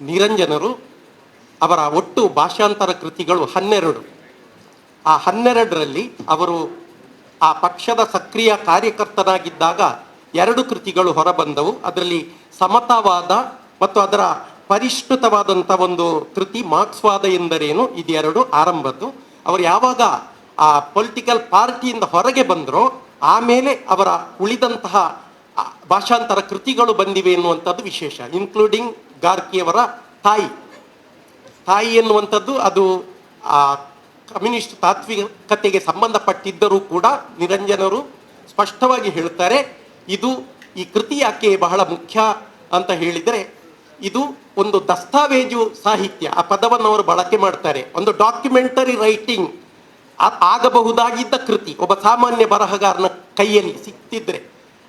ನಿರಂಜನರು ಅವರ ಒಟ್ಟು ಭಾಷಾಂತರ ಕೃತಿಗಳು 12. ಆ 12ರಲ್ಲಿ ಅವರು ಆ ಪಕ್ಷದ ಸಕ್ರಿಯ ಕಾರ್ಯಕರ್ತನಾಗಿದ್ದಾಗ 2 ಕೃತಿಗಳು ಹೊರಬಂದವು. ಅದರಲ್ಲಿ ಸಮತಾವಾದ ಮತ್ತು ಅದರ ಪರಿಷ್ಕೃತವಾದಂಥ ಒಂದು ಕೃತಿ ಮಾರ್ಕ್ಸ್ವಾದ ಎಂದರೇನು, ಇದೆರಡು ಆರಂಭದ್ದು. ಅವರು ಯಾವಾಗ ಆ ಪೊಲಿಟಿಕಲ್ ಪಾರ್ಟಿಯಿಂದ ಹೊರಗೆ ಬಂದರೋ ಆಮೇಲೆ ಅವರ ಉಳಿದಂತಹ ಭಾಷಾಂತರ ಕೃತಿಗಳು ಬಂದಿವೆ ಎನ್ನುವಂಥದ್ದು ವಿಶೇಷ. ಇನ್ಕ್ಲೂಡಿಂಗ್ ಗಾರ್ಕಿಯವರ ತಾಯಿ ಎನ್ನುವಂಥದ್ದು ಅದು ಕಮ್ಯುನಿಸ್ಟ್ ತಾತ್ವಿಕತೆಗೆ ಸಂಬಂಧಪಟ್ಟಿದ್ದರೂ ಕೂಡ ನಿರಂಜನರು ಸ್ಪಷ್ಟವಾಗಿ ಹೇಳ್ತಾರೆ, ಇದು ಈ ಕೃತಿ ಯಾಕೆ ಬಹಳ ಮುಖ್ಯ ಅಂತ ಹೇಳಿದರೆ, ಇದು ಒಂದು ದಸ್ತಾವೇಜು ಸಾಹಿತ್ಯ, ಆ ಪದವನ್ನು ಅವರು ಬಳಕೆ ಮಾಡ್ತಾರೆ. ಒಂದು ಡಾಕ್ಯುಮೆಂಟರಿ ರೈಟಿಂಗ್ ಆಗಬಹುದಾಗಿದ್ದ ಕೃತಿ ಒಬ್ಬ ಸಾಮಾನ್ಯ ಬರಹಗಾರನ ಕೈಯಲ್ಲಿ ಸಿಕ್ತಿದ್ರೆ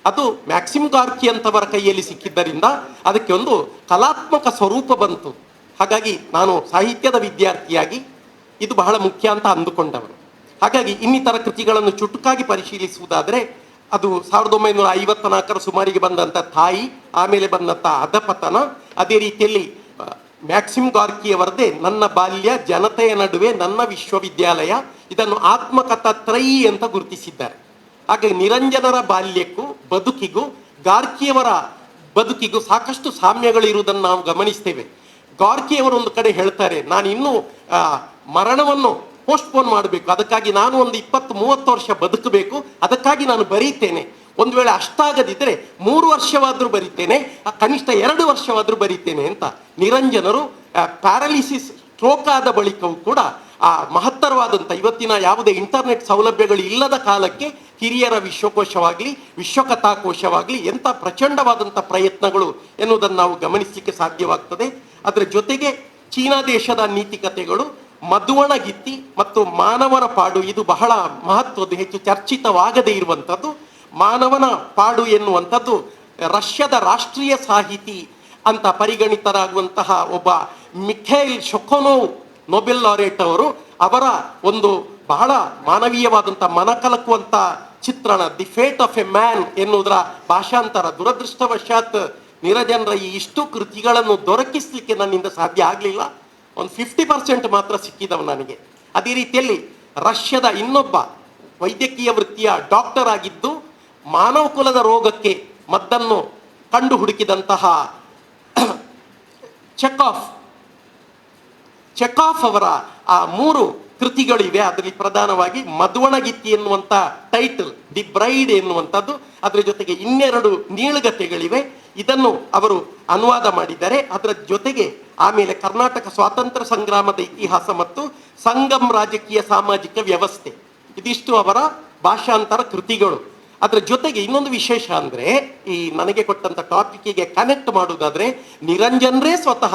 ಅದು ಮ್ಯಾಕ್ಸಿಮ್ ಗಾರ್ಕಿ ಅಂತವರ ಕೈಯಲ್ಲಿ ಸಿಕ್ಕಿದ್ದರಿಂದ ಅದಕ್ಕೆ ಒಂದು ಕಲಾತ್ಮಕ ಸ್ವರೂಪ ಬಂತು. ಹಾಗಾಗಿ ನಾನು ಸಾಹಿತ್ಯದ ವಿದ್ಯಾರ್ಥಿಯಾಗಿ ಇದು ಬಹಳ ಮುಖ್ಯ ಅಂತ ಅಂದುಕೊಂಡವರು. ಹಾಗಾಗಿ ಇನ್ನಿತರ ಕೃತಿಗಳನ್ನು ಚುಟುಕಾಗಿ ಪರಿಶೀಲಿಸುವುದಾದರೆ ಅದು 1954 ಸುಮಾರಿಗೆ ಬಂದಂಥ ತಾಯಿ, ಆಮೇಲೆ ಬಂದಂಥ ಅಧಪತನ, ಅದೇ ರೀತಿಯಲ್ಲಿ ಮ್ಯಾಕ್ಸಿಮ್ ಗಾರ್ಕಿಯವರದೇ ನನ್ನ ಬಾಲ್ಯ, ಜನತೆಯ ನಡುವೆ ನನ್ನ ವಿಶ್ವವಿದ್ಯಾಲಯ, ಇದನ್ನು ಆತ್ಮಕಥಾತ್ರಯಿ ಅಂತ ಗುರುತಿಸಿದ್ದಾರೆ. ಹಾಗಾಗಿ ನಿರಂಜನರ ಬಾಲ್ಯಕ್ಕೂ ಬದುಕಿಗೂ ಗಾರ್ಕಿಯವರ ಬದುಕಿಗೂ ಸಾಕಷ್ಟು ಸಾಮ್ಯಗಳಿರುವುದನ್ನು ನಾವು ಗಮನಿಸ್ತೇವೆ. ಗಾರ್ಕಿಯವರು ಒಂದು ಕಡೆ ಹೇಳ್ತಾರೆ, ನಾನು ಇನ್ನೂ ಮರಣವನ್ನು ಪೋಸ್ಟ್ಪೋನ್ ಮಾಡಬೇಕು, ಅದಕ್ಕಾಗಿ ನಾನು ಒಂದು 20-30 ವರ್ಷ ಬದುಕಬೇಕು, ಅದಕ್ಕಾಗಿ ನಾನು ಬರೀತೇನೆ. ಒಂದು ವೇಳೆ ಅಷ್ಟಾಗದಿದ್ದರೆ 3 ವರ್ಷವಾದರೂ ಬರೀತೇನೆ, ಕನಿಷ್ಠ 2 ವರ್ಷವಾದರೂ ಬರೀತೇನೆ ಅಂತ. ನಿರಂಜನರು ಪ್ಯಾರಾಲಿಸಿಸ್ ಸ್ಟ್ರೋಕ್ ಆದ ಬಳಿಕವೂ ಕೂಡ ಆ ಮಹತ್ತರವಾದಂಥ ಇವತ್ತಿನ ಯಾವುದೇ ಇಂಟರ್ನೆಟ್ ಸೌಲಭ್ಯಗಳು ಇಲ್ಲದ ಕಾಲಕ್ಕೆ ಹಿರಿಯರ ವಿಶ್ವಕೋಶವಾಗಲಿ ವಿಶ್ವಕಥಾಕೋಶವಾಗಲಿ ಎಂಥ ಪ್ರಚಂಡವಾದಂಥ ಪ್ರಯತ್ನಗಳು ಎನ್ನುವುದನ್ನು ನಾವು ಗಮನಿಸಲಿಕ್ಕೆ ಸಾಧ್ಯವಾಗ್ತದೆ. ಅದರ ಜೊತೆಗೆ ಚೀನಾ ದೇಶದ ನೀತಿಕತೆಗಳು, ಮಧುವಣಗಿತ್ತಿ ಮತ್ತು ಮಾನವನ ಪಾಡು, ಇದು ಬಹಳ ಮಹತ್ವದ್ದು, ಹೆಚ್ಚು ಚರ್ಚಿತವಾಗದೇ ಇರುವಂಥದ್ದು. ಮಾನವನ ಪಾಡು ಎನ್ನುವಂಥದ್ದು ರಷ್ಯಾದ ರಾಷ್ಟ್ರೀಯ ಸಾಹಿತಿ ಅಂತ ಪರಿಗಣಿತರಾಗುವಂತಹ ಒಬ್ಬ ಮಿಖೈಲ್ ಶೊಕೊನೋವ್ ನೊಬೆಲ್ ಲಾರೆಟ್ ಅವರು ಅವರ ಒಂದು ಬಹಳ ಮಾನವೀಯವಾದಂಥ ಮನಕಲಕುವಂಥ ಚಿತ್ರಣ the fate of A man ಎನ್ನುವುದರ ಭಾಷಾಂತರ. ದುರದೃಷ್ಟವಶಾತ್ ನಿರಂಜನರ ಈ ಇಷ್ಟು ಕೃತಿಗಳನ್ನು ದೊರಕಿಸಲಿಕ್ಕೆ ನನ್ನಿಂದ ಸಾಧ್ಯ ಆಗಲಿಲ್ಲ. ಒಂದು 50% ಮಾತ್ರ ಸಿಕ್ಕಿದವು ನನಗೆ. ಅದೇ ರೀತಿಯಲ್ಲಿ ರಷ್ಯಾದ ಇನ್ನೊಬ್ಬ ವೈದ್ಯಕೀಯ ವೃತ್ತಿಯ ಡಾಕ್ಟರ್ ಆಗಿದ್ದು ಮಾನವ ಕುಲದ ರೋಗಕ್ಕೆ ಮದ್ದನ್ನು ಕಂಡು ಹುಡುಕಿದಂತಹ ಚೆಕಾಫ್ ಅವರ ಆ 3 ಕೃತಿಗಳಿವೆ. ಅದರಲ್ಲಿ ಪ್ರಧಾನವಾಗಿ ಮಧುವಣಗಿತ್ತಿ ಎನ್ನುವಂಥ ಟೈಟಲ್, ದಿ ಬ್ರೈಡ್ ಎನ್ನುವಂಥದ್ದು, ಅದರ ಜೊತೆಗೆ 2 ನೀಳುಗತೆಗಳಿವೆ. ಇದನ್ನು ಅವರು ಅನುವಾದ ಮಾಡಿದ್ದಾರೆ. ಅದರ ಜೊತೆಗೆ ಆಮೇಲೆ ಕರ್ನಾಟಕ ಸ್ವಾತಂತ್ರ್ಯ ಸಂಗ್ರಾಮದ ಇತಿಹಾಸ ಮತ್ತು ಸಂಗಮ್ ರಾಜಕೀಯ ಸಾಮಾಜಿಕ ವ್ಯವಸ್ಥೆ, ಇದಿಷ್ಟು ಅವರ ಭಾಷಾಂತರ ಕೃತಿಗಳು. ಅದರ ಜೊತೆಗೆ ಇನ್ನೊಂದು ವಿಶೇಷ ಅಂದರೆ, ಈ ನನಗೆ ಕೊಟ್ಟಂಥ ಟಾಪಿಕ್ಕಿಗೆ ಕನೆಕ್ಟ್ ಮಾಡುವುದಾದರೆ, ನಿರಂಜನರೇ ಸ್ವತಃ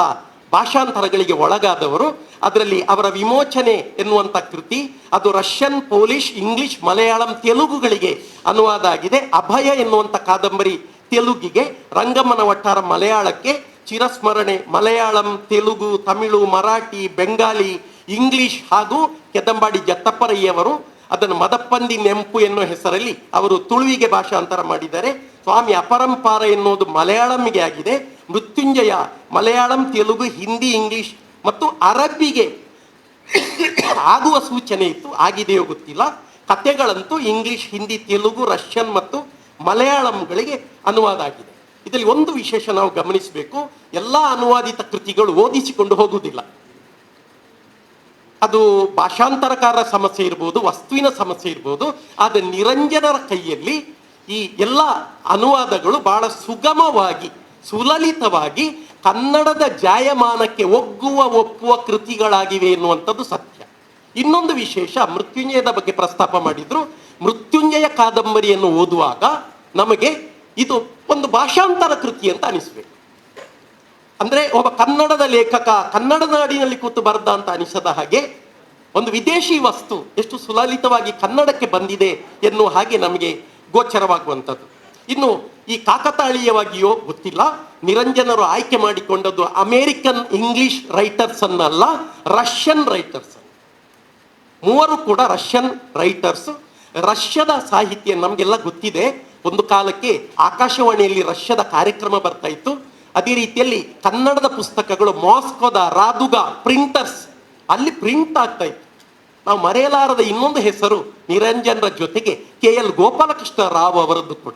ಭಾಷಾಂತರಗಳಿಗೆ ಒಳಗಾದವರು. ಅದರಲ್ಲಿ ಅವರ ವಿಮೋಚನೆ ಎನ್ನುವಂಥ ಕೃತಿ ಅದು ರಷ್ಯನ್, ಪೋಲಿಷ್, ಇಂಗ್ಲಿಷ್, ಮಲಯಾಳಂ, ತೆಲುಗುಗಳಿಗೆ ಅನುವಾದ ಆಗಿದೆ. ಅಭಯ ಎನ್ನುವಂಥ ಕಾದಂಬರಿ ತೆಲುಗಿಗೆ, ರಂಗಮ್ಮನ ವಟ್ಟಾರ ಮಲಯಾಳಕ್ಕೆ, ಚಿರಸ್ಮರಣೆ ಮಲಯಾಳಂ, ತೆಲುಗು, ತಮಿಳು, ಮರಾಠಿ, ಬೆಂಗಾಲಿ, ಇಂಗ್ಲಿಷ್ ಹಾಗೂ ಕೆದಂಬಾಡಿ ಜತ್ತಪ್ಪರಯ್ಯವರು ಅದನ್ನು ಮದಪ್ಪಂದಿ ನೆಂಪು ಎನ್ನುವ ಹೆಸರಲ್ಲಿ ಅವರು ತುಳುವಿಗೆ ಭಾಷಾಂತರ ಮಾಡಿದ್ದಾರೆ. ಸ್ವಾಮಿ ಅಪರಂಪಾರ ಎನ್ನುವುದು ಮಲಯಾಳಂಗೆ ಆಗಿದೆ. ಮೃತ್ಯುಂಜಯ ಮಲಯಾಳಂ, ತೆಲುಗು, ಹಿಂದಿ, ಇಂಗ್ಲಿಷ್ ಮತ್ತು ಅರಬ್ಬಿಗೆ ಆಗುವ ಸೂಚನೆ ಇತ್ತು, ಆಗಿದೆಯೋ ಗೊತ್ತಿಲ್ಲ. ಕಥೆಗಳಂತೂ ಇಂಗ್ಲಿಷ್, ಹಿಂದಿ, ತೆಲುಗು, ರಷ್ಯನ್ ಮತ್ತು ಮಲಯಾಳಂಗಳಿಗೆ ಅನುವಾದ ಆಗಿದೆ. ಇದರಲ್ಲಿ ಒಂದು ವಿಶೇಷ ನಾವು ಗಮನಿಸಬೇಕು, ಎಲ್ಲ ಅನುವಾದಿತ ಕೃತಿಗಳು ಓದಿಸಿಕೊಂಡು ಹೋಗುವುದಿಲ್ಲ. ಅದು ಭಾಷಾಂತರಕಾರರ ಸಮಸ್ಯೆ ಇರ್ಬೋದು, ವಸ್ತುವಿನ ಸಮಸ್ಯೆ ಇರ್ಬೋದು. ಆದರೆ ನಿರಂಜನರ ಕೈಯಲ್ಲಿ ಈ ಎಲ್ಲ ಅನುವಾದಗಳು ಬಹಳ ಸುಗಮವಾಗಿ, ಸುಲಲಿತವಾಗಿ ಕನ್ನಡದ ಜಾಯಮಾನಕ್ಕೆ ಒಪ್ಪುವ ಕೃತಿಗಳಾಗಿವೆ ಎನ್ನುವಂಥದ್ದು ಸತ್ಯ. ಇನ್ನೊಂದು ವಿಶೇಷ, ಮೃತ್ಯುಂಜಯದ ಬಗ್ಗೆ ಪ್ರಸ್ತಾಪ ಮಾಡಿದ್ರು. ಮೃತ್ಯುಂಜಯ ಕಾದಂಬರಿಯನ್ನು ಓದುವಾಗ ನಮಗೆ ಇದು ಒಂದು ಭಾಷಾಂತರ ಕೃತಿ ಅಂತ ಅನಿಸ್ಬೇಕು. ಅಂದರೆ ಒಬ್ಬ ಕನ್ನಡದ ಲೇಖಕ ಕನ್ನಡ ನಾಡಿನಲ್ಲಿ ಕೂತು ಬರೆದ ಅಂತ ಅನಿಸದ ಹಾಗೆ ಒಂದು ವಿದೇಶಿ ವಸ್ತು ಎಷ್ಟು ಸುಲಲಿತವಾಗಿ ಕನ್ನಡಕ್ಕೆ ಬಂದಿದೆ ಎನ್ನುವ ಹಾಗೆ ನಮಗೆ ಗೋಚರವಾಗುವಂಥದ್ದು. ಇನ್ನು ಈ ಕಾಕತಾಳೀಯವಾಗಿಯೋ ಗೊತ್ತಿಲ್ಲ, ನಿರಂಜನರು ಆಯ್ಕೆ ಮಾಡಿಕೊಂಡದ್ದು ಅಮೇರಿಕನ್ ಇಂಗ್ಲಿಷ್ ರೈಟರ್ಸ್ ಅನ್ನಲ್ಲ, ರಷ್ಯನ್ ರೈಟರ್ಸ್. 3 ಕೂಡ ರಷ್ಯನ್ ರೈಟರ್ಸ್. ರಷ್ಯಾದ ಸಾಹಿತ್ಯ ನಮಗೆಲ್ಲ ಗೊತ್ತಿದೆ. ಒಂದು ಕಾಲಕ್ಕೆ ಆಕಾಶವಾಣಿಯಲ್ಲಿ ರಷ್ಯಾದ ಕಾರ್ಯಕ್ರಮ ಬರ್ತಾ ಇತ್ತು. ಅದೇ ರೀತಿಯಲ್ಲಿ ಕನ್ನಡದ ಪುಸ್ತಕಗಳು ಮಾಸ್ಕೋದ ರಾದುಗ ಪ್ರಿಂಟರ್ಸ್ ಅಲ್ಲಿ ಪ್ರಿಂಟ್ ಆಗ್ತಾ ಇತ್ತು. ನಾವು ಮರೆಯಲಾರದ ಇನ್ನೊಂದು ಹೆಸರು ನಿರಂಜನರ ಜೊತೆಗೆ KL ಗೋಪಾಲಕೃಷ್ಣ ರಾವ್ ಅವರದ್ದು ಕೂಡ.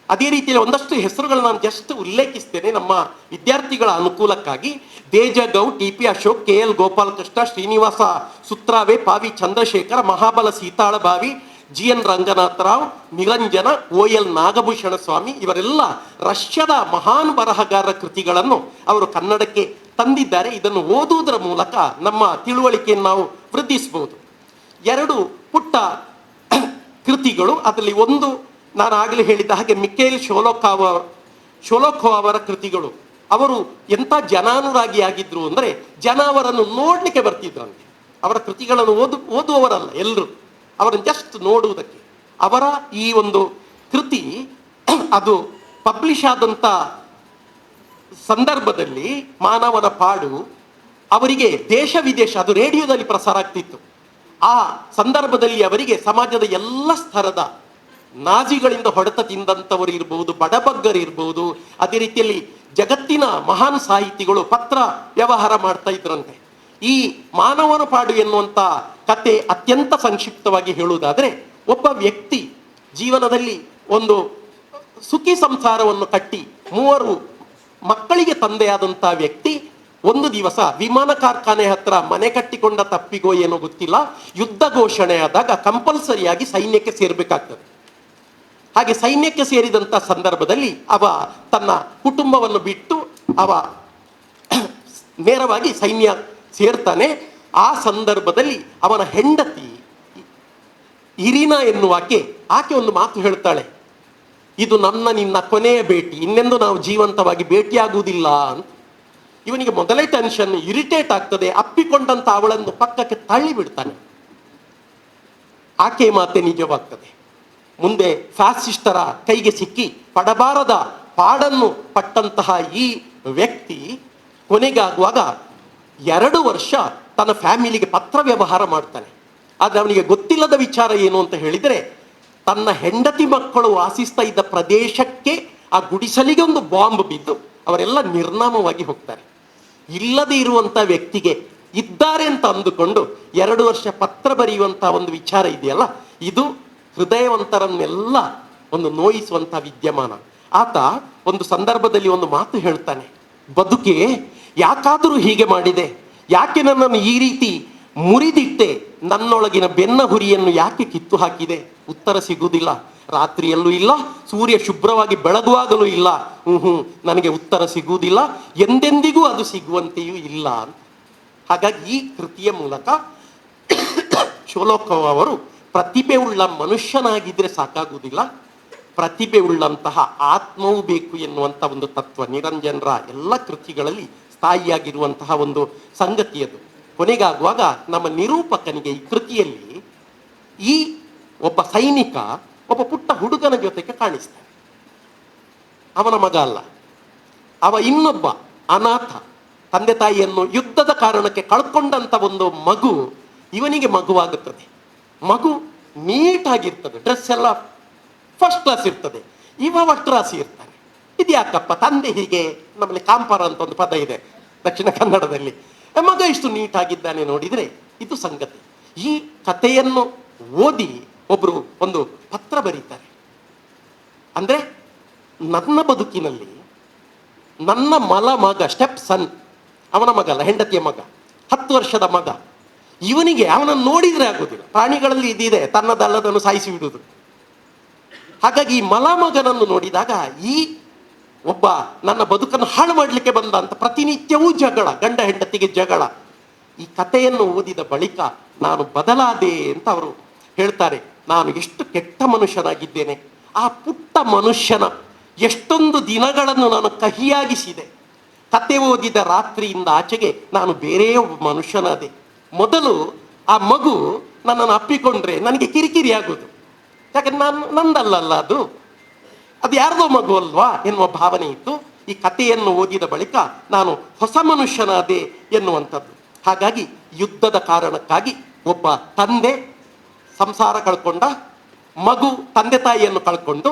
ಅದೇ ರೀತಿಯಲ್ಲಿ ಒಂದಷ್ಟು ಹೆಸರುಗಳು ನಾನು ಜಸ್ಟ್ ಉಲ್ಲೇಖಿಸ್ತೇನೆ ನಮ್ಮ ವಿದ್ಯಾರ್ಥಿಗಳ ಅನುಕೂಲಕ್ಕಾಗಿ. Dejagou, TP Ashok, KL Gopalakrishna, Srinivasa ಸುತ್ರಾವೆ, ಪಾವಿ Chandrashekhara, Mahabala Sitalabhavi, GN Ranganathrao, ನಿರಂಜನ, OL ನಾಗಭೂಷಣ ಸ್ವಾಮಿ ಇವರೆಲ್ಲ ರಷ್ಯಾದ ಮಹಾನ್ ಬರಹಗಾರರ ಕೃತಿಗಳನ್ನು ಅವರು ಕನ್ನಡಕ್ಕೆ ತಂದಿದ್ದಾರೆ. ಇದನ್ನು ಓದುವುದರ ಮೂಲಕ ನಮ್ಮ ತಿಳುವಳಿಕೆಯನ್ನು ನಾವು ವೃದ್ಧಿಸಬಹುದು. 2 ಪುಟ್ಟ ಕೃತಿಗಳು, ಅದರಲ್ಲಿ ಒಂದು ನಾನು ಆಗಲೇ ಹೇಳಿದ ಹಾಗೆ ಮಿಕೇಲ್ ಶೋಲೋಖೋ ಅವರ ಕೃತಿಗಳು. ಅವರು ಎಂಥ ಜನಾನುರಾಗಿಯಾಗಿದ್ರು ಅಂದರೆ ಜನ ಅವರನ್ನು ನೋಡಲಿಕ್ಕೆ ಬರ್ತಿದ್ರಂತೆ. ಅವರ ಕೃತಿಗಳನ್ನು ಓದುವವರಲ್ಲ ಎಲ್ಲರೂ, ಅವರನ್ನು ಜಸ್ಟ್ ನೋಡುವುದಕ್ಕೆ. ಅವರ ಈ ಒಂದು ಕೃತಿ ಅದು ಪಬ್ಲಿಷ್ ಆದಂಥ ಸಂದರ್ಭದಲ್ಲಿ ಮಾನವನ ಪಾಡು ಅವರಿಗೆ ದೇಶ ವಿದೇಶ ಅದು ರೇಡಿಯೋದಲ್ಲಿ ಪ್ರಸಾರ ಆಗ್ತಿತ್ತು. ಆ ಸಂದರ್ಭದಲ್ಲಿ ಅವರಿಗೆ ಸಮಾಜದ ಎಲ್ಲ ಸ್ತರದ ನಾಜಿಗಳಿಂದ ಹೊಡೆತ ತಿಂದಂಥವರು ಇರ್ಬೋದು, ಬಡಬಗ್ಗರು ಇರ್ಬೋದು, ಅದೇ ರೀತಿಯಲ್ಲಿ ಜಗತ್ತಿನ ಮಹಾನ್ ಸಾಹಿತಿಗಳು ಪತ್ರ ವ್ಯವಹಾರ ಮಾಡ್ತಾ ಇದ್ರಂತೆ. ಈ ಮಾನವನ ಪಾಡು ಎನ್ನುವಂಥ ಕತೆ ಅತ್ಯಂತ ಸಂಕ್ಷಿಪ್ತವಾಗಿ ಹೇಳುವುದಾದರೆ, ಒಬ್ಬ ವ್ಯಕ್ತಿ ಜೀವನದಲ್ಲಿ ಒಂದು ಸುಖಿ ಸಂಸಾರವನ್ನು ಕಟ್ಟಿ 3 ಮಕ್ಕಳಿಗೆ ತಂದೆಯಾದಂಥ ವ್ಯಕ್ತಿ ಒಂದು ದಿವಸ ವಿಮಾನ ಕಾರ್ಖಾನೆ ಹತ್ರ ಮನೆ ಕಟ್ಟಿಕೊಂಡ ತಪ್ಪಿಗೋ ಏನೋ ಗೊತ್ತಿಲ್ಲ, ಯುದ್ಧ ಘೋಷಣೆ ಆದಾಗ ಕಂಪಲ್ಸರಿಯಾಗಿ ಸೈನ್ಯಕ್ಕೆ ಸೇರ್ಬೇಕಾಗ್ತದೆ. ಹಾಗೆ ಸೈನ್ಯಕ್ಕೆ ಸೇರಿದಂಥ ಸಂದರ್ಭದಲ್ಲಿ ಅವ ತನ್ನ ಕುಟುಂಬವನ್ನು ಬಿಟ್ಟು ಅವ ನೇರವಾಗಿ ಸೈನ್ಯ ಸೇರ್ತಾನೆ. ಆ ಸಂದರ್ಭದಲ್ಲಿ ಅವನ ಹೆಂಡತಿ ಇರಿನಾ ಎನ್ನುವಾಕೆ ಒಂದು ಮಾತು ಹೇಳ್ತಾಳೆ, ಇದು ನಿನ್ನ ಕೊನೆಯ ಭೇಟಿ, ಇನ್ನೆಂದು ನಾವು ಜೀವಂತವಾಗಿ ಭೇಟಿಯಾಗುವುದಿಲ್ಲ ಅಂತ. ಇವನಿಗೆ ಮೊದಲೇ ಟೆನ್ಷನ್, ಇರಿಟೇಟ್ ಆಗ್ತದೆ. ಅಪ್ಪಿಕೊಂಡಂತ ಅವಳನ್ನು ಪಕ್ಕಕ್ಕೆ ತಳ್ಳಿ ಬಿಡ್ತಾನೆ. ಆಕೆ ಮಾತೆ ನಿಜವಾಗ್ತದೆ. ಮುಂದೆ ಫ್ಯಾಸಿಸ್ಟರ ಕೈಗೆ ಸಿಕ್ಕಿ ಪಡಬಾರದ ಪಾಡನ್ನು ಪಟ್ಟಂತಹ ಈ ವ್ಯಕ್ತಿ ಕೊನೆಗಾಗುವಾಗ 2 ವರ್ಷ ತನ್ನ ಫ್ಯಾಮಿಲಿಗೆ ಪತ್ರ ವ್ಯವಹಾರ ಮಾಡ್ತಾನೆ. ಆದರೆ ಅವನಿಗೆ ಗೊತ್ತಿಲ್ಲದ ವಿಚಾರ ಏನು ಅಂತ ಹೇಳಿದರೆ, ತನ್ನ ಹೆಂಡತಿ ಮಕ್ಕಳು ವಾಸಿಸ್ತಾ ಇದ್ದ ಪ್ರದೇಶಕ್ಕೆ ಆ ಗುಡಿಸಲಿಗೆ ಒಂದು ಬಾಂಬ್ ಬಿದ್ದು ಅವರೆಲ್ಲ ನಿರ್ನಾಮವಾಗಿ ಹೋಗ್ತಾರೆ. ಇಲ್ಲದೆ ಇರುವಂಥ ವ್ಯಕ್ತಿಗೆ ಇದ್ದಾರೆ ಅಂತ ಅಂದುಕೊಂಡು 2 ವರ್ಷ ಪತ್ರ ಬರೆಯುವಂಥ ಒಂದು ವಿಚಾರ ಇದೆಯಲ್ಲ, ಇದು ಹೃದಯವಂತರನ್ನೆಲ್ಲ ಒಂದು ನೋಯಿಸುವಂಥ ವಿದ್ಯಮಾನ. ಆತ ಒಂದು ಸಂದರ್ಭದಲ್ಲಿ ಒಂದು ಮಾತು ಹೇಳ್ತಾನೆ, ಬದುಕೆ ಯಾಕಾದರೂ ಹೀಗೆ ಮಾಡಿದೆ, ಯಾಕೆ ನನ್ನನ್ನು ಈ ರೀತಿ ಮುರಿದಿಟ್ಟೆ, ನನ್ನೊಳಗಿನ ಬೆನ್ನ ಹುರಿಯನ್ನು ಯಾಕೆ ಕಿತ್ತು ಹಾಕಿದೆ? ಉತ್ತರ ಸಿಗುವುದಿಲ್ಲ. ರಾತ್ರಿಯಲ್ಲೂ ಇಲ್ಲ, ಸೂರ್ಯ ಶುಭ್ರವಾಗಿ ಬೆಳಗುವಾಗಲೂ ಇಲ್ಲ. ನನಗೆ ಉತ್ತರ ಸಿಗುವುದಿಲ್ಲ, ಎಂದೆಂದಿಗೂ ಅದು ಸಿಗುವಂತೆಯೂ ಇಲ್ಲ ಅಂತ. ಹಾಗಾಗಿ ಈ ಕೃತಿಯ ಮೂಲಕ ಶೋಲೋಖೋ ಅವರು ಪ್ರತಿಭೆ ಉಳ್ಳ ಮನುಷ್ಯನಾಗಿದ್ರೆ ಸಾಕಾಗುವುದಿಲ್ಲ, ಪ್ರತಿಭೆ ಉಳ್ಳಂತಹ ಆತ್ಮವೂ ಬೇಕು ಎನ್ನುವಂಥ ಒಂದು ತತ್ವ ನಿರಂಜನರ ಎಲ್ಲ ಕೃತಿಗಳಲ್ಲಿ ಸ್ಥಾಯಿಯಾಗಿರುವಂತಹ ಒಂದು ಸಂಗತಿ ಅದು. ಕೊನೆಗಾಗುವಾಗ ನಮ್ಮ ನಿರೂಪಕನಿಗೆ ಈ ಕೃತಿಯಲ್ಲಿ ಈ ಒಬ್ಬ ಸೈನಿಕ ಒಬ್ಬ ಪುಟ್ಟ ಹುಡುಗನ ಜೊತೆಗೆ ಕಾಣಿಸ್ತಾನೆ. ಅವನ ಮಗ ಅಲ್ಲ, ಅವ ಇನ್ನೊಬ್ಬ ಅನಾಥ, ತಂದೆ ತಾಯಿಯನ್ನು ಯುದ್ಧದ ಕಾರಣಕ್ಕೆ ಕಳ್ಕೊಂಡಂತ ಒಂದು ಮಗು ಇವನಿಗೆ ಮಗುವಾಗುತ್ತದೆ. ಮಗು ನೀಟಾಗಿರ್ತದೆ, ಡ್ರೆಸ್ ಎಲ್ಲ ಫಸ್ಟ್ ಕ್ಲಾಸ್ ಇರ್ತದೆ, ಇವ ಒಟ್ರಾಸಿ ಇರ್ತಾನೆ. ಇದ್ಯಾಕಪ್ಪ ತಂದೆ ಹೀಗೆ? ನಮ್ಮಲ್ಲಿ ಕಾಂಪಾರ ಅಂತ ಒಂದು ಪದ ಇದೆ ದಕ್ಷಿಣ ಕನ್ನಡದಲ್ಲಿ. ಮಗ ಇಷ್ಟು ನೀಟಾಗಿದ್ದಾನೆ ನೋಡಿದರೆ ಇದು ಸಂಗತಿ. ಈ ಕಥೆಯನ್ನು ಓದಿ ಒಬ್ರು ಒಂದು ಪತ್ರ ಬರೀತಾರೆ. ಅಂದ್ರೆ ನನ್ನ ಬದುಕಿನಲ್ಲಿ ನನ್ನ ಮಗ ಸ್ಟೆಪ್ ಸನ್, ಅವನ ಮಗ ಅಲ್ಲ, ಹೆಂಡತಿಯ ಮಗ, 10 ವರ್ಷದ ಮಗ, ಇವನಿಗೆ ಅವನನ್ನು ನೋಡಿದ್ರೆ ಆಗುದಿಲ್ಲ. ಪ್ರಾಣಿಗಳಲ್ಲಿ ಇದಿದೆ, ತನ್ನದಲ್ಲದನ್ನು ಸಾಯಿಸಿ ಬಿಡುವುದು. ಹಾಗಾಗಿ ಈ ಮಗನನ್ನು ನೋಡಿದಾಗ ಈ ಒಬ್ಬ ನನ್ನ ಬದುಕನ್ನು ಹಾಳು ಮಾಡಲಿಕ್ಕೆ ಬಂದ ಅಂತ ಪ್ರತಿನಿತ್ಯವೂ ಜಗಳ, ಗಂಡ ಹೆಂಡತಿಗೆ ಜಗಳ. ಈ ಕಥೆಯನ್ನು ಓದಿದ ಬಳಿಕ ನಾನು ಬದಲಾದೆ ಅಂತ ಅವರು ಹೇಳ್ತಾರೆ. ನಾನು ಎಷ್ಟು ಕೆಟ್ಟ ಮನುಷ್ಯನಾಗಿದ್ದೇನೆ, ಆ ಪುಟ್ಟ ಮನುಷ್ಯನ ಎಷ್ಟೊಂದು ದಿನಗಳನ್ನು ನಾನು ಕಹಿಯಾಗಿಸಿದೆ. ಕತೆ ಓದಿದ ರಾತ್ರಿಯಿಂದ ಆಚೆಗೆ ನಾನು ಬೇರೆ ಒಬ್ಬ ಮನುಷ್ಯನಾದೆ. ಮೊದಲು ಆ ಮಗು ನನ್ನನ್ನು ಅಪ್ಪಿಕೊಂಡ್ರೆ ನನಗೆ ಕಿರಿಕಿರಿ ಆಗೋದು, ಯಾಕಂದ್ರೆ ನಂದಲ್ಲ ಅದು ಯಾರ್ದೋ ಮಗು ಅಲ್ವಾ ಎನ್ನುವ ಭಾವನೆ ಇತ್ತು. ಈ ಕಥೆಯನ್ನು ಓದಿದ ಬಳಿಕ ನಾನು ಹೊಸ ಮನುಷ್ಯನಾದೆ ಎನ್ನುವಂಥದ್ದು. ಹಾಗಾಗಿ ಯುದ್ಧದ ಕಾರಣಕ್ಕಾಗಿ ಒಬ್ಬ ತಂದೆ ಸಂಸಾರ ಕಳ್ಕೊಂಡ, ಮಗು ತಂದೆ ತಾಯಿಯನ್ನು ಕಳ್ಕೊಂಡು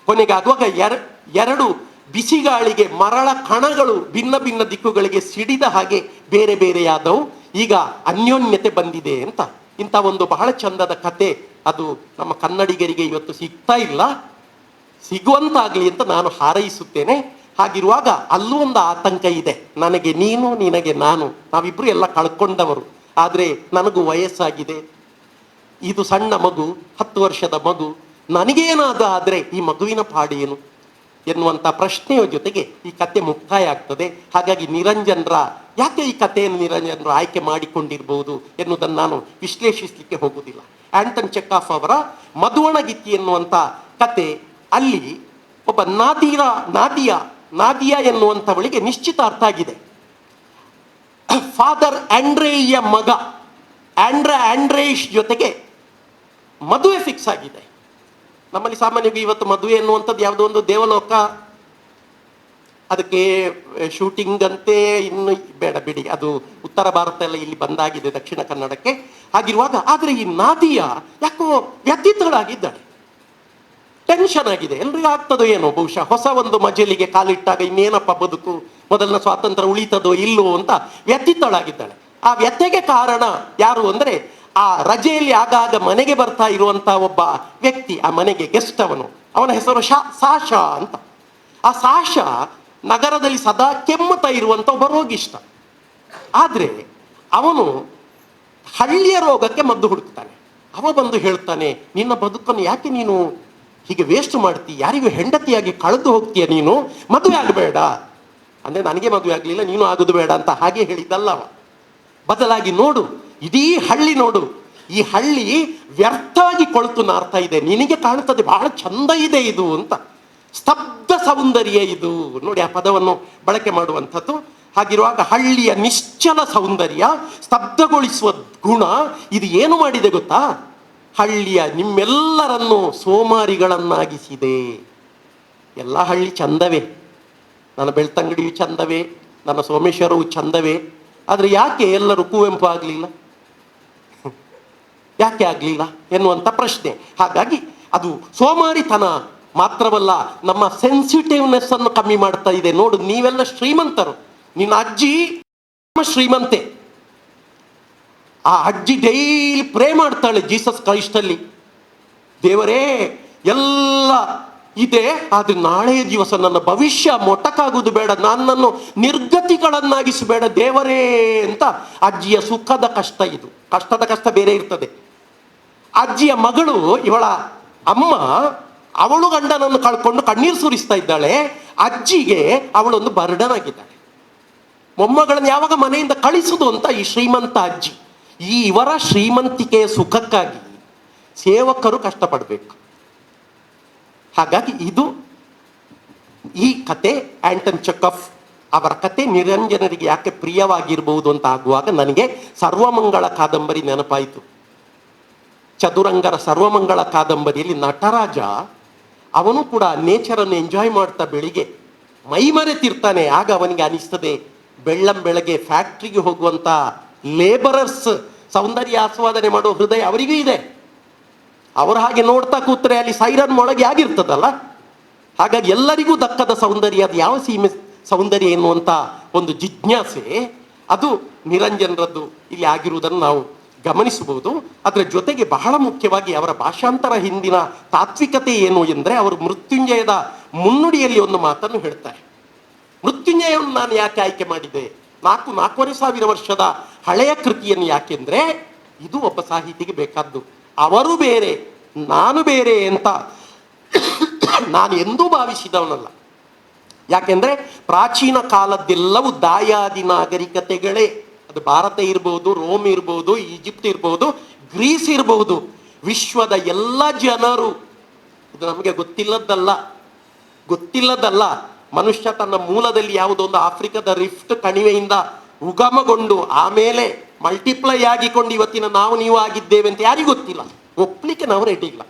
ಕೊನೆಗಾಗುವಾಗ 2 ಬಿಸಿಗಾಳಿಗೆ ಮರಳ ಕಣಗಳು ಭಿನ್ನ ಭಿನ್ನ ದಿಕ್ಕುಗಳಿಗೆ ಸಿಡಿದ ಹಾಗೆ ಬೇರೆ ಬೇರೆಯಾದವು, ಈಗ ಅನ್ಯೋನ್ಯತೆ ಬಂದಿದೆ ಅಂತ. ಇಂಥ ಒಂದು ಬಹಳ ಚಂದದ ಕತೆ ಅದು ನಮ್ಮ ಕನ್ನಡಿಗರಿಗೆ ಇವತ್ತು ಸಿಗ್ತಾ ಇಲ್ಲ, ಸಿಗುವಂತಾಗ್ಲಿ ಅಂತ ನಾನು ಹಾರೈಸುತ್ತೇನೆ. ಹಾಗಿರುವಾಗ ಅಲ್ಲೂ ಒಂದು ಆತಂಕ ಇದೆ. ನನಗೆ ನೀನು, ನಿನಗೆ ನಾನು, ನಾವಿಬ್ರು ಎಲ್ಲ ಕಳ್ಕೊಂಡವರು. ಆದರೆ ನನಗೂ ವಯಸ್ಸಾಗಿದೆ, ಇದು ಸಣ್ಣ ಮಗು, 10 ವರ್ಷದ ಮಗು, ನನಗೇನಾದ ಆದರೆ ಈ ಮಗುವಿನ ಪಾಡೇನು ಎನ್ನುವಂಥ ಪ್ರಶ್ನೆಯ ಜೊತೆಗೆ ಈ ಕತೆ ಮುಕ್ತಾಯ ಆಗ್ತದೆ. ಹಾಗಾಗಿ ನಿರಂಜನರ ಯಾಕೆ ಈ ಕಥೆಯನ್ನು ನಿರಂಜನರು ಆಯ್ಕೆ ಮಾಡಿಕೊಂಡಿರ್ಬೋದು ಎನ್ನುವುದನ್ನು ನಾನು ವಿಶ್ಲೇಷಿಸಲಿಕ್ಕೆ ಹೋಗುವುದಿಲ್ಲ. ಆಂಟನ್ ಚೆಕಾಫ್ ಅವರ ಮಧುವಣಗಿತ್ತಿ ಎನ್ನುವಂಥ ಕತೆ, ಅಲ್ಲಿ ಒಬ್ಬ ನಾದಿಯಾ ಎನ್ನುವಂಥವಳಿಗೆ ನಿಶ್ಚಿತಾರ್ಥ ಆಗಿದೆ. ಫಾದರ್ ಆಂಡ್ರೇಯ ಮಗ ಆಂಡ್ರೇಶ್ ಜೊತೆಗೆ ಮದುವೆ ಫಿಕ್ಸ್ ಆಗಿದೆ. ನಮ್ಮಲ್ಲಿ ಸಾಮಾನ್ಯವಾಗಿ ಇವತ್ತು ಮದುವೆ ಎನ್ನುವಂಥದ್ದು ಯಾವುದೋ ಒಂದು ದೇವಲೋಕ, ಅದಕ್ಕೆ ಶೂಟಿಂಗ್ ಅಂತೆ, ಇನ್ನು ಬೇಡ ಬಿಡಿ, ಅದು ಉತ್ತರ ಭಾರತ ಎಲ್ಲ ಇಲ್ಲಿ ಬಂದಾಗಿದೆ, ದಕ್ಷಿಣ ಕನ್ನಡಕ್ಕೆ. ಹಾಗಿರುವಾಗ ಆದರೆ ಈ ನಾದಿಯಾ ಯಾಕೋ ವ್ಯಥಿತಳಾಗಿದ್ದಾಳೆ, ಟೆನ್ಷನ್ ಆಗಿದೆ. ಎಲ್ರಿಗೂ ಆಗ್ತದೋ ಏನೋ, ಬಹುಶಃ ಹೊಸ ಒಂದು ಮಜಲಿಗೆ ಕಾಲಿಟ್ಟಾಗ ಇನ್ನೇನಪ್ಪ ಬದುಕು, ಮೊದಲಿನ ಸ್ವಾತಂತ್ರ್ಯ ಉಳಿತದೋ ಇಲ್ಲೋ ಅಂತ ವ್ಯಥಿತಳಾಗಿದ್ದಾಳೆ. ಆ ವ್ಯಥೆಗೆ ಕಾರಣ ಯಾರು ಅಂದರೆ, ಆ ರಜೆಯಲ್ಲಿ ಆಗಾಗ ಮನೆಗೆ ಬರ್ತಾ ಇರುವಂತ ಒಬ್ಬ ವ್ಯಕ್ತಿ, ಆ ಮನೆಗೆ ಗೆಸ್ಟ್, ಅವನ ಹೆಸರು ಸಾಶಾ ಅಂತ. ಆ ಸಾಶಾ ನಗರದಲ್ಲಿ ಸದಾ ಕೆಮ್ಮುತ್ತಾ ಇರುವಂತ ಒಬ್ಬ ರೋಗಿಷ್ಟ. ಆದ್ರೆ ಅವನು ಹಳ್ಳಿಯ ರೋಗಕ್ಕೆ ಮದ್ದು ಹುಡುಕ್ತಾನೆ. ಅವ ಬಂದು ಹೇಳ್ತಾನೆ, ನಿನ್ನ ಬದುಕನ್ನು ಯಾಕೆ ನೀನು ಹೀಗೆ ವೇಸ್ಟ್ ಮಾಡ್ತಿ, ಯಾರಿಗೂ ಹೆಂಡತಿಯಾಗಿ ಕಳೆದು ಹೋಗ್ತೀಯ, ನೀನು ಮದುವೆ ಆಗಬೇಡ ಅಂದ್ರೆ. ನನಗೆ ಮದುವೆ ಆಗಲಿಲ್ಲ, ನೀನು ಆಗೋದು ಬೇಡ ಅಂತ ಹಾಗೆ ಹೇಳಿದ್ದಲ್ಲ ಅವ. ಬದಲಾಗಿ ನೋಡು, ಇಡೀ ಹಳ್ಳಿ ನೋಡು, ಈ ಹಳ್ಳಿ ವ್ಯರ್ಥವಾಗಿ ಕೊಳತು ನಾರ್ತಾ ಇದೆ, ನಿನಗೆ ಕಾಣ್ತದೆ ಬಹಳ ಚಂದ ಇದೆ ಇದು ಅಂತ. ಸ್ತಬ್ಧ ಸೌಂದರ್ಯ ಇದು ನೋಡಿ, ಆ ಪದವನ್ನು ಬಳಕೆ ಮಾಡುವಂಥದ್ದು. ಹಾಗಿರುವಾಗ ಹಳ್ಳಿಯ ನಿಶ್ಚಲ ಸೌಂದರ್ಯ, ಸ್ತಬ್ಧಗೊಳಿಸುವ ಗುಣ, ಇದು ಏನು ಮಾಡಿದೆ ಗೊತ್ತಾ? ಹಳ್ಳಿಯ ನಿಮ್ಮೆಲ್ಲರನ್ನು ಸೋಮಾರಿಗಳನ್ನಾಗಿಸಿದೆ. ಎಲ್ಲ ಹಳ್ಳಿ ಚಂದವೇ, ನನ್ನ ಬೆಳ್ತಂಗಡಿಯು ಚಂದವೇ, ನನ್ನ ಸೋಮೇಶ್ವರವು ಚಂದವೇ, ಆದರೆ ಯಾಕೆ ಎಲ್ಲರೂ ಕುವೆಂಪು ಆಗಲಿಲ್ಲ, ಯಾಕೆ ಆಗಲಿಲ್ಲ ಎನ್ನುವಂಥ ಪ್ರಶ್ನೆ. ಹಾಗಾಗಿ ಅದು ಸೋಮಾರಿತನ ಮಾತ್ರವಲ್ಲ, ನಮ್ಮ ಸೆನ್ಸಿಟಿವ್ನೆಸ್ ಅನ್ನು ಕಮ್ಮಿ ಮಾಡ್ತಾ ಇದೆ. ನೋಡು, ನೀವೆಲ್ಲ ಶ್ರೀಮಂತರು, ನಿನ್ನ ಅಜ್ಜಿ ಶ್ರೀಮಂತೆ, ಆ ಅಜ್ಜಿ ಡೈಲಿ ಪ್ರೇ ಮಾಡ್ತಾಳೆ ಜೀಸಸ್ ಕ್ರೈಸ್ಟಲ್ಲಿ, ದೇವರೇ ಎಲ್ಲ ಇದೆ, ಆದ್ರೆ ನಾಳೆಯ ದಿವಸ ನನ್ನ ಭವಿಷ್ಯ ಮೊಟಕಾಗುವುದು ಬೇಡ, ನನ್ನನ್ನು ನಿರ್ಗತಿಗಳನ್ನಾಗಿಸಬೇಡ ದೇವರೇ ಅಂತ. ಅಜ್ಜಿಯ ಸುಖದ ಕಷ್ಟ ಇದು, ಕಷ್ಟದ ಕಷ್ಟ ಬೇರೆ ಇರ್ತದೆ. ಅಜ್ಜಿಯ ಮಗಳು, ಇವಳ ಅಮ್ಮ, ಅವಳು ಗಂಡನನ್ನು ಕಳ್ಕೊಂಡು ಕಣ್ಣೀರು ಸುರಿಸ್ತಾ ಇದ್ದಾಳೆ. ಅಜ್ಜಿಗೆ ಅವಳೊಂದು ಬರ್ಡನ್ ಆಗಿದ್ದಾಳೆ. ಮೊಮ್ಮಗಳನ್ನು ಯಾವಾಗ ಮನೆಯಿಂದ ಕಳಿಸುದು ಅಂತ ಈ ಶ್ರೀಮಂತ ಅಜ್ಜಿ. ಇವರ ಶ್ರೀಮಂತಿಕೆಯ ಸುಖಕ್ಕಾಗಿ ಸೇವಕರು ಕಷ್ಟಪಡಬೇಕು. ಹಾಗಾಗಿ ಇದು ಈ ಕತೆ, ಆಂಟನ್ ಚೆಕಾಫ್ ಅವರ ಕತೆ ನಿರಂಜನರಿಗೆ ಯಾಕೆ ಪ್ರಿಯವಾಗಿರಬಹುದು ಅಂತ ಆಗುವಾಗ ನನಗೆ ಸರ್ವಮಂಗಳ ಕಾದಂಬರಿ ನೆನಪಾಯಿತು. ಚದುರಂಗರ ಸರ್ವಮಂಗಳ ಕಾದಂಬರಿಯಲ್ಲಿ ನಟರಾಜ, ಅವನು ಕೂಡ ನೇಚರನ್ನು ಎಂಜಾಯ್ ಮಾಡ್ತಾ ಬೆಳಿಗ್ಗೆ ಮೈ ಮರೆತಿರ್ತಾನೆ. ಆಗ ಅವನಿಗೆ ಅನಿಸ್ತದೆ, ಬೆಳ್ಳಂಬೆಳಗ್ಗೆ ಫ್ಯಾಕ್ಟ್ರಿಗೆ ಹೋಗುವಂಥ ಲೇಬರರ್ಸ್ ಸೌಂದರ್ಯ ಆಸ್ವಾದನೆ ಮಾಡುವ ಹೃದಯ ಅವರಿಗೂ ಇದೆ. ಅವರು ಹಾಗೆ ನೋಡ್ತಾ ಕೂತ್ರೆ ಅಲ್ಲಿ ಸೈರನ್ ಮೊಳಗೆ ಆಗಿರ್ತದಲ್ಲ. ಹಾಗಾಗಿ ಎಲ್ಲರಿಗೂ ದಕ್ಕದ ಸೌಂದರ್ಯ ಅದು ಯಾವ ಸೀಮೆ ಸೌಂದರ್ಯ ಎನ್ನುವಂಥ ಒಂದು ಜಿಜ್ಞಾಸೆ, ಅದು ನಿರಂಜನರದ್ದು ಇಲ್ಲಿ ಆಗಿರುವುದನ್ನು ನಾವು ಗಮನಿಸಬಹುದು. ಅದರ ಜೊತೆಗೆ ಬಹಳ ಮುಖ್ಯವಾಗಿ ಅವರ ಭಾಷಾಂತರ ಹಿಂದಿನ ತಾತ್ವಿಕತೆ ಏನು ಎಂದರೆ, ಅವರು ಮೃತ್ಯುಂಜಯದ ಮುನ್ನುಡಿಯಲ್ಲಿ ಒಂದು ಮಾತನ್ನು ಹೇಳ್ತಾರೆ. ಮೃತ್ಯುಂಜಯವನ್ನು ನಾನು ಯಾಕೆ ಆಯ್ಕೆ ಮಾಡಿದೆ, 4,500 ವರ್ಷದ ಹಳೆಯ ಕೃತಿಯನ್ನು ಯಾಕೆಂದ್ರೆ, ಇದು ಒಬ್ಬ ಸಾಹಿತಿಗೆ ಬೇಕಾದ್ದು. ಅವರು ಬೇರೆ ನಾನು ಬೇರೆ ಅಂತ ನಾನು ಎಂದೂ ಭಾವಿಸಿದವನಲ್ಲ. ಯಾಕೆಂದ್ರೆ ಪ್ರಾಚೀನ ಕಾಲದ್ದೆಲ್ಲವೂ ದಾಯಾದಿ ನಾಗರಿಕತೆಗಳೇ. ಅದು ಭಾರತ ಇರ್ಬೋದು, ರೋಮ್ ಇರ್ಬೋದು, ಈಜಿಪ್ಟ್ ಇರ್ಬೋದು, ಗ್ರೀಸ್ ಇರ್ಬೋದು, ವಿಶ್ವದ ಎಲ್ಲ ಜನರು, ಇದು ನಮಗೆ ಗೊತ್ತಿಲ್ಲದಲ್ಲ. ಮನುಷ್ಯ ತನ್ನ ಮೂಲದಲ್ಲಿ ಯಾವುದೋ ಒಂದು ಆಫ್ರಿಕಾದ ರಿಫ್ಟ್ ಕಣಿವೆಯಿಂದ ಉಗಮಗೊಂಡು ಆಮೇಲೆ ಮಲ್ಟಿಪ್ಲೈ ಆಗಿಕೊಂಡು ಇವತ್ತಿನ ನಾವು ನೀವು ಆಗಿದ್ದೇವೆ ಅಂತ ಯಾರಿಗೂ ಗೊತ್ತಿಲ್ಲ, ಒಪ್ಲಿಕ್ಕೆ ನಾವು ರೆಡಿ ಇಲ್ಲ.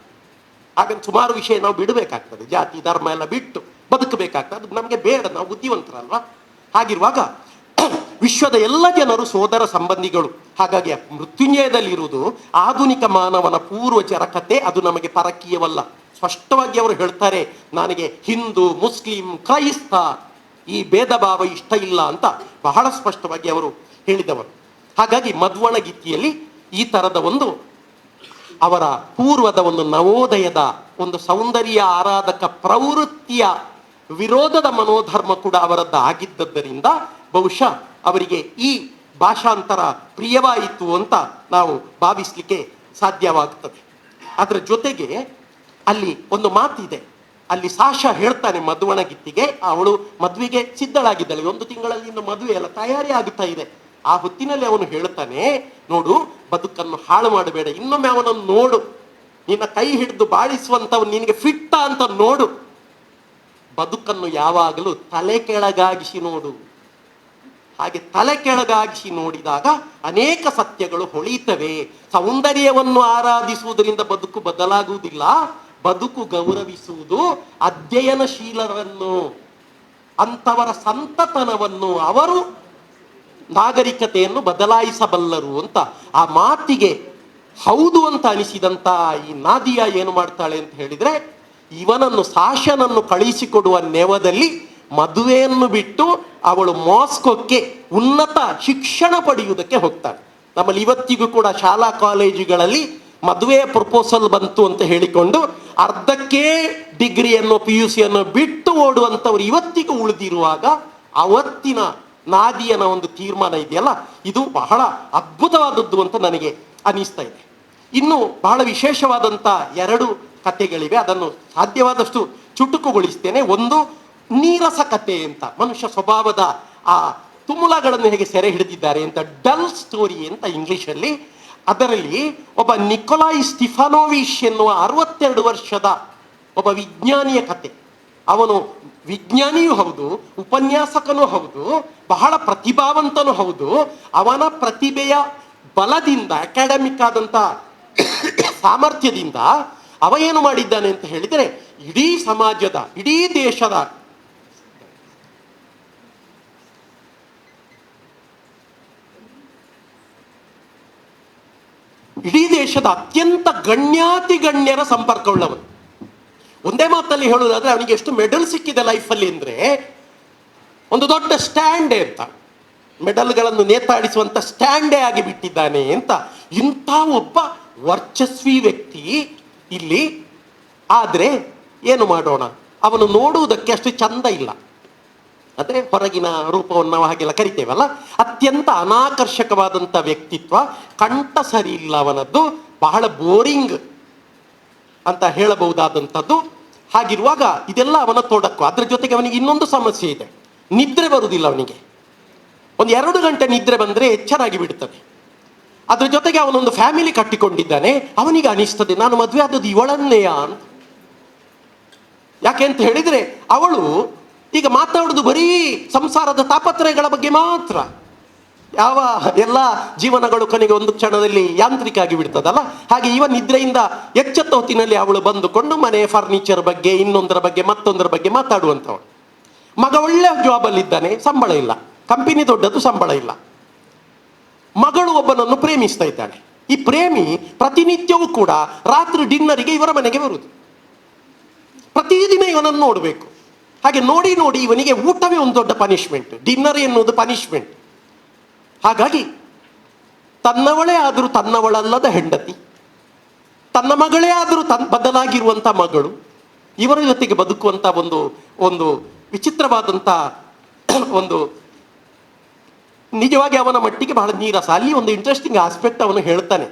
ಹಾಗಂತ ಸುಮಾರು ವಿಷಯ ನಾವು ಬಿಡಬೇಕಾಗ್ತದೆ, ಜಾತಿ ಧರ್ಮ ಎಲ್ಲ ಬಿಟ್ಟು ಬದುಕಬೇಕಾಗ್ತದೆ. ಅದು ನಮಗೆ ಬೇಡ, ನಾವು ಬುದ್ಧಿವಂತರಲ್ವಾ. ಹಾಗಿರುವಾಗ ವಿಶ್ವದ ಎಲ್ಲ ಜನರು ಸೋದರ ಸಂಬಂಧಿಗಳು. ಹಾಗಾಗಿ ಮೃತ್ಯುಂಜಯದಲ್ಲಿರುವುದು ಆಧುನಿಕ ಮಾನವನ ಪೂರ್ವಜರ ಕತೆ, ಅದು ನಮಗೆ ಪರಕೀಯವಲ್ಲ, ಸ್ಪಷ್ಟವಾಗಿ ಅವರು ಹೇಳ್ತಾರೆ, ನನಗೆ ಹಿಂದೂ, ಮುಸ್ಲಿಂ, ಕ್ರೈಸ್ತ ಈ ಭೇದ ಭಾವ ಇಷ್ಟ ಇಲ್ಲ ಅಂತ ಬಹಳ ಸ್ಪಷ್ಟವಾಗಿ ಅವರು ಹೇಳಿದವರು. ಹಾಗಾಗಿ ಮಧ್ವಣಗೀತೆಯಲ್ಲಿ ಈ ಥರದ ಒಂದು ಅವರ ಪೂರ್ವದ ಒಂದು ನವೋದಯದ ಒಂದು ಸೌಂದರ್ಯ ಆರಾಧಕ ಪ್ರವೃತ್ತಿಯ ವಿರೋಧದ ಮನೋಧರ್ಮ ಕೂಡ ಅವರದ್ದು ಆಗಿದ್ದರಿಂದ ಬಹುಶಃ ಅವರಿಗೆ ಈ ಭಾಷಾಂತರ ಪ್ರಿಯವಾಯಿತು ಅಂತ ನಾವು ಭಾವಿಸ್ಲಿಕ್ಕೆ ಸಾಧ್ಯವಾಗ್ತದೆ. ಅದರ ಜೊತೆಗೆ ಅಲ್ಲಿ ಒಂದು ಮಾತಿದೆ, ಅಲ್ಲಿ ಸಾಶ ಹೇಳ್ತಾನೆ ಮಧ್ವಣಗೀತೆಗೆ, ಅವಳು ಮದುವೆಗೆ ಸಿದ್ಧಳಾಗಿದ್ದಾಳೆ, 1 ತಿಂಗಳಲ್ಲಿ ಇನ್ನು ಮದುವೆ ಎಲ್ಲ ತಯಾರಿ ಆಗುತ್ತಾ ಇದೆ. ಆ ಹೊತ್ತಿನಲ್ಲಿ ಅವನು ಹೇಳ್ತಾನೆ, ನೋಡು ಬದುಕನ್ನು ಹಾಳು ಮಾಡಬೇಡ, ಇನ್ನೊಮ್ಮೆ ಅವನನ್ನು ನೋಡು, ನಿನ್ನ ಕೈ ಹಿಡಿದು ಬಾಳಿಸುವಂಥವ್ನು ನಿನಗೆ ಫಿಟ್ಟ ಅಂತ ನೋಡು, ಬದುಕನ್ನು ಯಾವಾಗಲೂ ತಲೆ ಕೆಳಗಾಗಿಸಿ ನೋಡು. ಹಾಗೆ ತಲೆ ಕೆಳಗಾಗಿಸಿ ನೋಡಿದಾಗ ಅನೇಕ ಸತ್ಯಗಳು ಹೊಳಿತವೆ. ಸೌಂದರ್ಯವನ್ನು ಆರಾಧಿಸುವುದರಿಂದ ಬದುಕು ಬದಲಾಗುವುದಿಲ್ಲ, ಬದುಕು ಗೌರವಿಸುವುದು ಅಧ್ಯಯನಶೀಲರನ್ನು, ಅಂಥವರ ಸಂತತನವನ್ನು, ಅವರು ನಾಗರಿಕತೆಯನ್ನು ಬದಲಾಯಿಸಬಲ್ಲರು ಅಂತ ಆ ಮಾತಿಗೆ ಹೌದು ಅಂತ ಅನಿಸಿದಂತ ಈ ನಾದಿಯಾ ಏನು ಮಾಡ್ತಾಳೆ ಅಂತ ಹೇಳಿದ್ರೆ, ಇವನನ್ನು ಸಾಶನನ್ನು ಕಳಿಸಿಕೊಡುವ ನೆವದಲ್ಲಿ ಮದುವೆಯನ್ನು ಬಿಟ್ಟು ಅವಳು ಮಾಸ್ಕೋಕ್ಕೆ ಉನ್ನತ ಶಿಕ್ಷಣ ಪಡೆಯುವುದಕ್ಕೆ ಹೋಗ್ತಾಳೆ. ನಮ್ಮಲ್ಲಿ ಇವತ್ತಿಗೂ ಕೂಡ ಶಾಲಾ ಕಾಲೇಜುಗಳಲ್ಲಿ ಮದುವೆಯ ಪ್ರಪೋಸಲ್ ಬಂತು ಅಂತ ಹೇಳಿಕೊಂಡು ಅರ್ಧಕ್ಕೆ ಡಿಗ್ರಿಯನ್ನು PUC ಬಿಟ್ಟು ಓಡುವಂಥವ್ರು ಇವತ್ತಿಗೂ ಉಳಿದಿರುವಾಗ ಅವತ್ತಿನ ನಾದಿಯನ ಒಂದು ತೀರ್ಮಾನ ಇದೆಯಲ್ಲ, ಇದು ಬಹಳ ಅದ್ಭುತವಾದದ್ದು ಅಂತ ನನಗೆ ಅನಿಸ್ತಾ ಇದೆ. ಇನ್ನು ಬಹಳ ವಿಶೇಷವಾದಂಥ 2 ಕಥೆಗಳಿವೆ, ಅದನ್ನು ಸಾಧ್ಯವಾದಷ್ಟು ಚುಟುಕುಗೊಳಿಸ್ತೇನೆ. ಒಂದು ನೀರಸ ಕಥೆ ಅಂತ, ಮನುಷ್ಯ ಸ್ವಭಾವದ ಆ ತುಮುಲಗಳನ್ನು ಹೇಗೆ ಸೆರೆ ಹಿಡಿದಿದ್ದಾರೆ ಅಂತ, ಡಲ್ ಸ್ಟೋರಿ ಅಂತ ಇಂಗ್ಲಿಷಲ್ಲಿ. ಅದರಲ್ಲಿ ಒಬ್ಬ ನಿಕೋಲಾಯ್ ಸ್ಟಿಫಾನೋವಿಶ್ ಎನ್ನುವ 62 ವರ್ಷದ ಒಬ್ಬ ವಿಜ್ಞಾನಿಯ ಕತೆ. ಅವನು ವಿಜ್ಞಾನಿಯೂ ಹೌದು, ಉಪನ್ಯಾಸಕನೂ ಹೌದು, ಬಹಳ ಪ್ರತಿಭಾವಂತನೂ ಹೌದು. ಅವನ ಪ್ರತಿಭೆಯ ಬಲದಿಂದ, ಅಕಾಡೆಮಿಕ್ ಆದಂಥ ಸಾಮರ್ಥ್ಯದಿಂದ ಅವ ಏನು ಮಾಡಿದ್ದಾನೆ ಅಂತ ಹೇಳಿದರೆ, ಇಡೀ ಸಮಾಜದ, ಇಡೀ ದೇಶದ ಅತ್ಯಂತ ಗಣ್ಯಾತಿ ಗಣ್ಯರ ಸಂಪರ್ಕವುಳ್ಳವನು. ಒಂದೇ ಮಾತಲ್ಲಿ ಹೇಳುವುದಾದ್ರೆ ಅವನಿಗೆ ಎಷ್ಟು ಮೆಡಲ್ ಸಿಕ್ಕಿದೆ ಲೈಫಲ್ಲಿ ಅಂದರೆ, ಒಂದು ದೊಡ್ಡ ಸ್ಟ್ಯಾಂಡೇ ಅಂತ, ಮೆಡಲ್ಗಳನ್ನು ನೇತಾಡಿಸುವಂಥ ಸ್ಟ್ಯಾಂಡೇ ಆಗಿ ಬಿಟ್ಟಿದ್ದಾನೆ ಅಂತ. ಇಂಥ ಒಬ್ಬ ವರ್ಚಸ್ವಿ ವ್ಯಕ್ತಿ ಇಲ್ಲಿ. ಆದರೆ ಏನು ಮಾಡೋಣ, ಅವನು ನೋಡುವುದಕ್ಕೆ ಅಷ್ಟು ಚಂದ ಇಲ್ಲ. ಅಂದರೆ ಹೊರಗಿನ ರೂಪವನ್ನು ನಾವು ಹಾಗೆಲ್ಲ ಕರಿತೇವಲ್ಲ, ಅತ್ಯಂತ ಅನಾಕರ್ಷಕವಾದಂಥ ವ್ಯಕ್ತಿತ್ವ, ಕಂಠ ಸರಿ ಇಲ್ಲ ಅವನದ್ದು, ಬಹಳ ಬೋರಿಂಗ್ ಅಂತ ಹೇಳಬಹುದಾದಂಥದ್ದು. ಹಾಗಿರುವಾಗ ಇದೆಲ್ಲ ಅವನ ತೊಡಕು. ಅದರ ಜೊತೆಗೆ ಅವನಿಗೆ ಇನ್ನೊಂದು ಸಮಸ್ಯೆ ಇದೆ, ನಿದ್ರೆ ಬರುವುದಿಲ್ಲ ಅವನಿಗೆ. ಒಂದು 2 ಗಂಟೆ ನಿದ್ರೆ ಬಂದರೆ ಎಚ್ಚರಾಗಿ ಬಿಡ್ತದೆ. ಅದ್ರ ಜೊತೆಗೆ ಅವನೊಂದು ಫ್ಯಾಮಿಲಿ ಕಟ್ಟಿಕೊಂಡಿದ್ದಾನೆ. ಅವನಿಗೆ ಅನಿಸ್ತದೆ, ನಾನು ಮದುವೆ ಆದದ್ದು ಇವಳನ್ನೆಯ ಅಂತ. ಯಾಕೆ ಅಂತ ಹೇಳಿದರೆ, ಅವಳು ಈಗ ಮಾತಾಡೋದು ಬರೀ ಸಂಸಾರದ ತಾಪತ್ರಯಗಳ ಬಗ್ಗೆ ಮಾತ್ರ. ಯಾವ ಎಲ್ಲ ಜೀವನಗಳು ಕೊನೆಗೆ ಒಂದು ಕ್ಷಣದಲ್ಲಿ ಯಾಂತ್ರಿಕ ಆಗಿ ಬಿಡ್ತದಲ್ಲ, ಹಾಗೆ ಇವ ನಿದ್ರೆಯಿಂದ ಎಚ್ಚೆತ್ತ ಹೊತ್ತಿನಲ್ಲಿ ಅವಳು ಬಂದುಕೊಂಡು ಮನೆ ಫರ್ನಿಚರ್ ಬಗ್ಗೆ, ಇನ್ನೊಂದರ ಬಗ್ಗೆ, ಮತ್ತೊಂದರ ಬಗ್ಗೆ ಮಾತಾಡುವಂಥವಳು. ಮಗ ಒಳ್ಳೆ ಜಾಬಲ್ಲಿದ್ದಾನೆ, ಸಂಬಳ ಇಲ್ಲ, ಕಂಪನಿ ದೊಡ್ಡದು, ಸಂಬಳ ಇಲ್ಲ. ಮಗಳು ಒಬ್ಬನನ್ನು ಪ್ರೇಮಿಸ್ತಾ ಇದ್ದಾಳೆ. ಈ ಪ್ರೇಮಿ ಪ್ರತಿನಿತ್ಯವೂ ಕೂಡ ರಾತ್ರಿ ಡಿನ್ನರಿಗೆ ಇವರ ಮನೆಗೆ ಬರುವುದು. ಪ್ರತಿದಿನ ಇವನನ್ನು ನೋಡಬೇಕು. ಹಾಗೆ ನೋಡಿ ನೋಡಿ ಇವನಿಗೆ ಊಟವೇ ಒಂದು ದೊಡ್ಡ ಪನಿಷ್ಮೆಂಟ್, ಡಿನ್ನರ್ ಎನ್ನುವುದು ಪನಿಷ್ಮೆಂಟ್. ಹಾಗಾಗಿ ತನ್ನವಳೇ ಆದರೂ ತನ್ನವಳಲ್ಲದ ಹೆಂಡತಿ, ತನ್ನ ಮಗಳೇ ಆದರೂ ಬದಲಾಗಿರುವಂಥ ಮಗಳು, ಇವರ ಜೊತೆಗೆ ಬದುಕುವಂಥ ಒಂದು ವಿಚಿತ್ರವಾದಂಥ ಒಂದು, ನಿಜವಾಗಿ ಅವನ ಮಟ್ಟಿಗೆ ಬಹಳ ನೀರಸ. ಅಲ್ಲಿ ಒಂದು ಇಂಟ್ರೆಸ್ಟಿಂಗ್ ಆಸ್ಪೆಕ್ಟ್ ಅವನು ಹೇಳ್ತಾನೆ,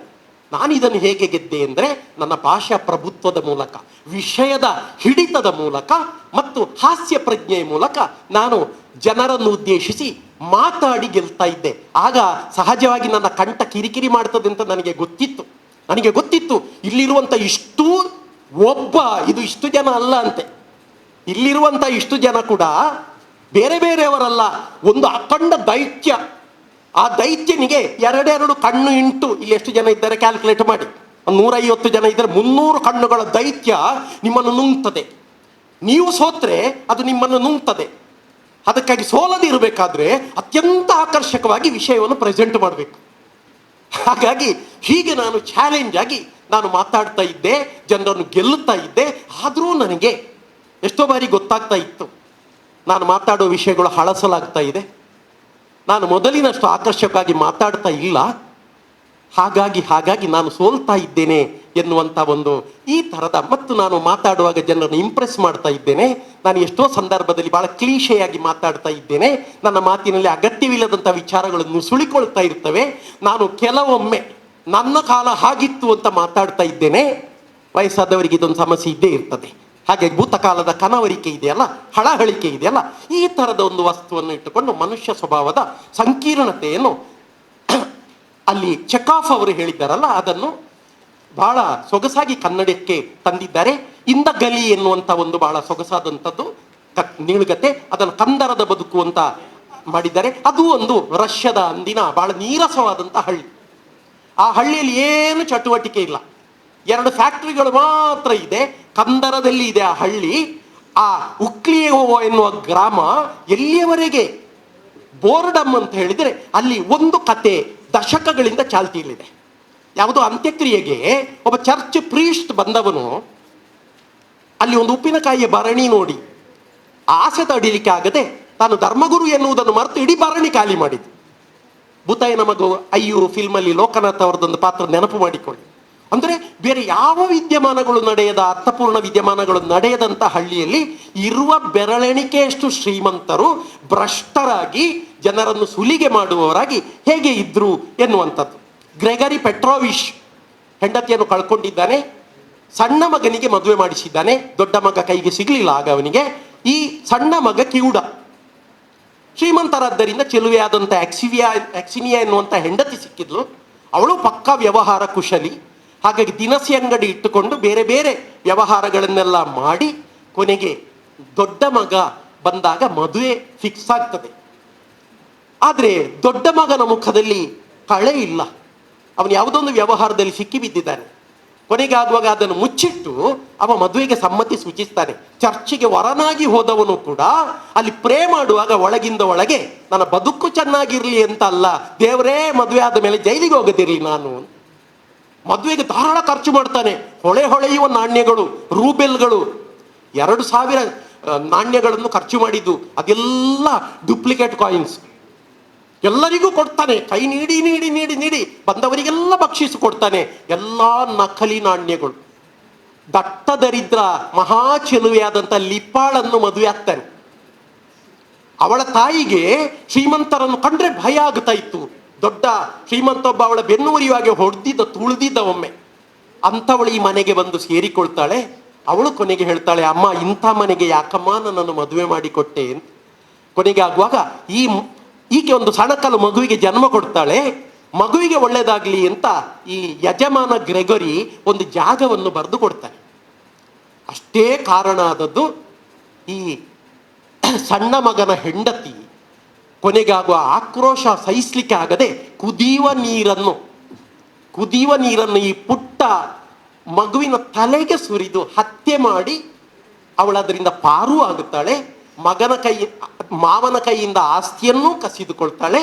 ನಾನು ಇದನ್ನು ಹೇಗೆ ಗೆದ್ದೆ ಅಂದರೆ ನನ್ನ ಭಾಷಾ ಪ್ರಭುತ್ವದ ಮೂಲಕ, ವಿಷಯದ ಹಿಡಿತದ ಮೂಲಕ ಮತ್ತು ಹಾಸ್ಯ ಪ್ರಜ್ಞೆಯ ಮೂಲಕ ನಾನು ಜನರನ್ನು ಉದ್ದೇಶಿಸಿ ಮಾತಾಡಿ ಗೆಲ್ತಾ ಇದ್ದೆ. ಆಗ ಸಹಜವಾಗಿ ನನ್ನ ಕಂಠ ಕಿರಿಕಿರಿ ಮಾಡ್ತದೆ ಅಂತ ನನಗೆ ಗೊತ್ತಿತ್ತು. ಇಲ್ಲಿರುವಂಥ ಇದು ಇಷ್ಟು ಜನ ಅಲ್ಲ ಅಂತೆ, ಇಲ್ಲಿರುವಂಥ ಇಷ್ಟು ಜನ ಕೂಡ ಬೇರೆ ಬೇರೆಯವರಲ್ಲ, ಒಂದು ಅಖಂಡ ದೈತ್ಯ. ಆ ದೈತ್ಯನಿಗೆ 2 ಕಣ್ಣು ಇಂಟು, ಇಲ್ಲಿ ಎಷ್ಟು ಜನ ಇದ್ದಾರೆ ಕ್ಯಾಲ್ಕುಲೇಟ್ ಮಾಡಿ, 150 ಜನ ಇದ್ದರೆ 300 ಕಣ್ಣುಗಳ ದೈತ್ಯ ನಿಮ್ಮನ್ನು ನುಂಗ್ತದೆ. ನೀವು ಸೋತ್ರೆ ಅದು ನಿಮ್ಮನ್ನು ನುಂಗ್ತದೆ. ಅದಕ್ಕಾಗಿ ಸೋಲದಿರಬೇಕಾದ್ರೆ ಅತ್ಯಂತ ಆಕರ್ಷಕವಾಗಿ ವಿಷಯವನ್ನು ಪ್ರೆಸೆಂಟ್ ಮಾಡಬೇಕು. ಹಾಗಾಗಿ ಹೀಗೆ ನಾನು ಚಾಲೆಂಜ್ ಆಗಿ ನಾನು ಮಾತಾಡ್ತಾ ಇದ್ದೆ, ಜನರನ್ನು ಗೆಲ್ಲುತ್ತಾ ಇದ್ದೆ. ಆದರೂ ನನಗೆ ಎಷ್ಟೋ ಬಾರಿ ಗೊತ್ತಾಗ್ತಾ ಇತ್ತು ನಾನು ಮಾತಾಡೋ ವಿಷಯಗಳು ಹಳಸಲಾಗ್ತಾ ಇದೆ, ನಾನು ಮೊದಲಿನಷ್ಟು ಆಕರ್ಷಕವಾಗಿ ಮಾತಾಡ್ತಾ ಇಲ್ಲ, ಹಾಗಾಗಿ ನಾನು ಸೋಲ್ತಾ ಇದ್ದೇನೆ ಎನ್ನುವಂಥ ಒಂದು ಈ ಥರದ, ಮತ್ತು ನಾನು ಮಾತಾಡುವಾಗ ಜನರನ್ನು ಇಂಪ್ರೆಸ್ ಮಾಡ್ತಾ ಇದ್ದೇನೆ, ನಾನು ಎಷ್ಟೋ ಸಂದರ್ಭದಲ್ಲಿ ಭಾಳ ಕ್ಲೀಶೆಯಾಗಿ ಮಾತಾಡ್ತಾ ಇದ್ದೇನೆ, ನನ್ನ ಮಾತಿನಲ್ಲಿ ಅಗತ್ಯವಿಲ್ಲದಂಥ ವಿಚಾರಗಳನ್ನು ಸುಳಿಕೊಳ್ತಾ ಇರ್ತವೆ, ನಾನು ಕೆಲವೊಮ್ಮೆ ನನ್ನ ಕಾಲ ಹಾಗಿತ್ತು ಅಂತ ಮಾತಾಡ್ತಾ ಇದ್ದೇನೆ. ವಯಸ್ಸಾದವರಿಗೆ ಇದೊಂದು ಸಮಸ್ಯೆ ಇದ್ದೇ ಇರ್ತದೆ. ಹಾಗೆ ಭೂತಕಾಲದ ಕನವರಿಕೆ ಇದೆಯಲ್ಲ, ಹಳಹಳಿಕೆ ಇದೆಯಲ್ಲ, ಈ ಥರದ ಒಂದು ವಸ್ತುವನ್ನು ಇಟ್ಟುಕೊಂಡು ಮನುಷ್ಯ ಸ್ವಭಾವದ ಸಂಕೀರ್ಣತೆಯನ್ನು ಅಲ್ಲಿ ಚೆಕಾಫ್ ಅವರು ಹೇಳಿದ್ದಾರಲ್ಲ, ಅದನ್ನು ಬಹಳ ಸೊಗಸಾಗಿ ಕನ್ನಡಕ್ಕೆ ತಂದಿದ್ದಾರೆ. ಇಂದಗಲಿ ಎನ್ನುವಂಥ ಒಂದು ಬಹಳ ಸೊಗಸಾದಂಥದ್ದು ನೀಳುಗತೆ, ಅದನ್ನು ಕಂದರದ ಬದುಕು ಅಂತ ಮಾಡಿದ್ದಾರೆ. ಅದು ಒಂದು ರಷ್ಯಾದ ಅಂದಿನ ಬಹಳ ನೀರಸವಾದಂಥ ಹಳ್ಳಿ. ಆ ಹಳ್ಳಿಯಲ್ಲಿ ಏನು ಚಟುವಟಿಕೆ ಇಲ್ಲ, 2 ಫ್ಯಾಕ್ಟ್ರಿಗಳು ಮಾತ್ರ ಇದೆ, ಕಂದರದಲ್ಲಿ ಇದೆ ಆ ಹಳ್ಳಿ. ಆ ಉಕ್ಲಿಯೇವೋ ಎನ್ನುವ ಗ್ರಾಮ ಎಲ್ಲಿಯವರೆಗೆ ಬೋರ್ಡಮ್ ಅಂತ ಹೇಳಿದರೆ ಅಲ್ಲಿ ಒಂದು ಕತೆ ದಶಕಗಳಿಂದ ಚಾಲ್ತಿಯಲ್ಲಿದೆ. ಯಾವುದೋ ಅಂತ್ಯಕ್ರಿಯೆಗೆ ಒಬ್ಬ ಚರ್ಚ್ ಪ್ರೀಸ್ಟ್ ಬಂದವನು ಅಲ್ಲಿ ಒಂದು ಉಪ್ಪಿನಕಾಯಿಯ ಭರಣಿ ನೋಡಿ ಆಸೆ ತಡಿಲಿಕ್ಕೆ ಆಗದೆ ತಾನು ಧರ್ಮಗುರು ಎನ್ನುವುದನ್ನು ಮರೆತು ಇಡೀ ಭರಣಿ ಖಾಲಿ ಮಾಡಿದ್ದು. ಭೂತಾಯ ನಮಗೂ ಅಯ್ಯು ಫಿಲ್ಮಲ್ಲಿ ಲೋಕನಾಥ್ ಅವರದೊಂದು ಪಾತ್ರ ನೆನಪು ಮಾಡಿಕೊಳ್ಳಿ. ಅಂದರೆ ಬೇರೆ ಯಾವ ವಿದ್ಯಮಾನಗಳು ನಡೆಯದ, ಅರ್ಥಪೂರ್ಣ ವಿದ್ಯಮಾನಗಳು ನಡೆಯದಂಥ ಹಳ್ಳಿಯಲ್ಲಿ ಇರುವ ಬೆರಳೆಣಿಕೆಯಷ್ಟು ಶ್ರೀಮಂತರು ಭ್ರಷ್ಟರಾಗಿ ಜನರನ್ನು ಸುಲಿಗೆ ಮಾಡುವವರಾಗಿ ಹೇಗೆ ಇದ್ರು ಎನ್ನುವಂಥದ್ದು. ಗ್ರೆಗರಿ ಪೆಟ್ರೋವಿಶ್ ಹೆಂಡತಿಯನ್ನು ಕಳ್ಕೊಂಡಿದ್ದಾನೆ, ಸಣ್ಣ ಮಗನಿಗೆ ಮದುವೆ ಮಾಡಿಸಿದ್ದಾನೆ, ದೊಡ್ಡ ಮಗ ಕೈಗೆ ಸಿಗಲಿಲ್ಲ ಆಗ ಅವನಿಗೆ. ಈ ಸಣ್ಣ ಮಗ ಕಿವುಡ, ಶ್ರೀಮಂತರಾದ್ದರಿಂದ ಚೆಲುವೆಯಾದಂಥ ಆಕ್ಸಿನಿಯಾ ಎನ್ನುವಂಥ ಹೆಂಡತಿ ಸಿಕ್ಕಿದ್ಲು. ಅವಳು ಪಕ್ಕಾ ವ್ಯವಹಾರ ಕುಶಲಿ. ಹಾಗಾಗಿ ದಿನಸಿ ಅಂಗಡಿ ಇಟ್ಟುಕೊಂಡು ಬೇರೆ ಬೇರೆ ವ್ಯವಹಾರಗಳನ್ನೆಲ್ಲ ಮಾಡಿ ಕೊನೆಗೆ ದೊಡ್ಡ ಮಗ ಬಂದಾಗ ಮದುವೆ ಫಿಕ್ಸ್ ಆಗ್ತದೆ. ಆದರೆ ದೊಡ್ಡ ಮಗನ ಮುಖದಲ್ಲಿ ಕಳೆ ಇಲ್ಲ, ಅವನು ಯಾವುದೊಂದು ವ್ಯವಹಾರದಲ್ಲಿ ಸಿಕ್ಕಿ ಬಿದ್ದಿದ್ದಾನೆ. ಕೊನೆಗೆ ಆಗುವಾಗ ಅದನ್ನು ಮುಚ್ಚಿಟ್ಟು ಅವ ಮದುವೆಗೆ ಸಮ್ಮತಿ ಸೂಚಿಸ್ತಾನೆ. ಚರ್ಚಿಗೆ ವರನಾಗಿ ಹೋದವನು ಕೂಡ ಅಲ್ಲಿ ಪ್ರೇ ಮಾಡುವಾಗ ಒಳಗಿಂದ ಒಳಗೆ ನನ್ನ ಬದುಕು ಚೆನ್ನಾಗಿರ್ಲಿ ಅಂತ ಅಲ್ಲ, ದೇವರೇ ಮದುವೆ ಆದ ಮೇಲೆ ಜೈಲಿಗೆ ಹೋಗದಿರಲಿ ನಾನು. ಮದುವೆಗೆ ಧಾರಾಳ ಖರ್ಚು ಮಾಡ್ತಾನೆ. ಹೊಳೆಯುವ ನಾಣ್ಯಗಳು, ರೂಬೆಲ್ಗಳು, 2000 ನಾಣ್ಯಗಳನ್ನು ಖರ್ಚು ಮಾಡಿದ್ದು, ಅದೆಲ್ಲ ಡೂಪ್ಲಿಕೇಟ್ ಕಾಯಿನ್ಸ್. ಎಲ್ಲರಿಗೂ ಕೊಡ್ತಾನೆ, ಕೈ ನೀಡಿ ನೀಡಿ ನೀಡಿ ನೀಡಿ ಬಂದವರಿಗೆಲ್ಲ ಬಕ್ಷಿಸು ಕೊಡ್ತಾನೆ. ಎಲ್ಲ ನಕಲಿ ನಾಣ್ಯಗಳು. ದಟ್ಟ ದರಿದ್ರ ಮಹಾ ಚೆಲುವೆಯಾದಂಥ ಲಿಪ್ಪಾಳನ್ನು ಮದುವೆ ಆಗ್ತಾನೆ. ಅವಳ ತಾಯಿಗೆ ಶ್ರೀಮಂತರನ್ನು ಕಂಡ್ರೆ ಭಯ ಆಗ್ತಾ ಇತ್ತು. ದೊಡ್ಡ ಶ್ರೀಮಂತ ಒಬ್ಬ ಅವಳ ಬೆನ್ನುವರಿಯುವಾಗೆ ತುಳಿದಿದ್ದ ಒಮ್ಮೆ. ಅಂಥವಳು ಈ ಮನೆಗೆ ಬಂದು ಸೇರಿಕೊಳ್ತಾಳೆ. ಅವಳು ಕೊನೆಗೆ ಹೇಳ್ತಾಳೆ, ಅಮ್ಮ ಇಂಥ ಮನೆಗೆ ಯಾಕಮ್ಮ ನನ್ನನ್ನು ಮದುವೆ ಮಾಡಿಕೊಟ್ಟೆ ಅಂತ. ಕೊನೆಗೆ ಆಗುವಾಗ ಈಕೆ ಒಂದು ಸಣಕಲು ಮಗುವಿಗೆ ಜನ್ಮ ಕೊಡ್ತಾಳೆ. ಮಗುವಿಗೆ ಒಳ್ಳೇದಾಗ್ಲಿ ಅಂತ ಈ ಯಜಮಾನ ಗ್ರೆಗರಿ ಒಂದು ಜಾಗವನ್ನು ಬರೆದು ಕೊಡ್ತಾನೆ. ಅಷ್ಟೇ ಕಾರಣ ಆದದ್ದು ಈ ಸಣ್ಣ ಮಗನ ಹೆಂಡತಿ ಕೊನೆಗಾಗುವ ಆಕ್ರೋಶ ಸಹಿಸ್ಲಿಕ್ಕೆ ಆಗದೆ ಕುದಿಯುವ ನೀರನ್ನು ಈ ಪುಟ್ಟ ಮಗುವಿನ ತಲೆಗೆ ಸುರಿದು ಹತ್ಯೆ ಮಾಡಿ ಅವಳದರಿಂದ ಪಾರೂ ಆಗುತ್ತಾಳೆ. ಮಾವನ ಕೈಯಿಂದ ಆಸ್ತಿಯನ್ನೂ ಕಸಿದುಕೊಳ್ತಾಳೆ.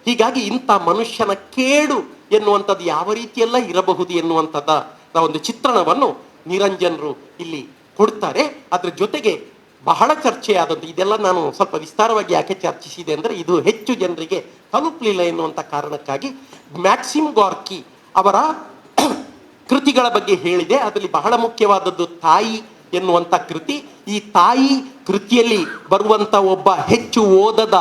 ಹೀಗಾಗಿ ಇಂಥ ಮನುಷ್ಯನ ಕೇಡು ಎನ್ನುವಂಥದ್ದು ಯಾವ ರೀತಿಯೆಲ್ಲ ಇರಬಹುದು ಎನ್ನುವಂಥದ್ದ ಒಂದು ಚಿತ್ರಣವನ್ನು ನಿರಂಜನರು ಇಲ್ಲಿ ಕೊಡ್ತಾರೆ. ಅದ್ರ ಜೊತೆಗೆ ಬಹಳ ಚರ್ಚೆಯಾದದ್ದು, ಇದೆಲ್ಲ ನಾನು ಸ್ವಲ್ಪ ವಿಸ್ತಾರವಾಗಿ ಯಾಕೆ ಚರ್ಚಿಸಿದೆ ಅಂದರೆ ಇದು ಹೆಚ್ಚು ಜನರಿಗೆ ತಲುಪಲಿಲ್ಲ ಎನ್ನುವಂಥ ಕಾರಣಕ್ಕಾಗಿ ಮ್ಯಾಕ್ಸಿಮ್ ಗಾರ್ಕಿ ಅವರ ಕೃತಿಗಳ ಬಗ್ಗೆ ಹೇಳಿದೆ. ಅದರಲ್ಲಿ ಬಹಳ ಮುಖ್ಯವಾದದ್ದು ತಾಯಿ ಎನ್ನುವಂಥ ಕೃತಿ. ಈ ತಾಯಿ ಕೃತಿಯಲ್ಲಿ ಬರುವಂಥ ಒಬ್ಬ ಹೆಚ್ಚು ಓದದ,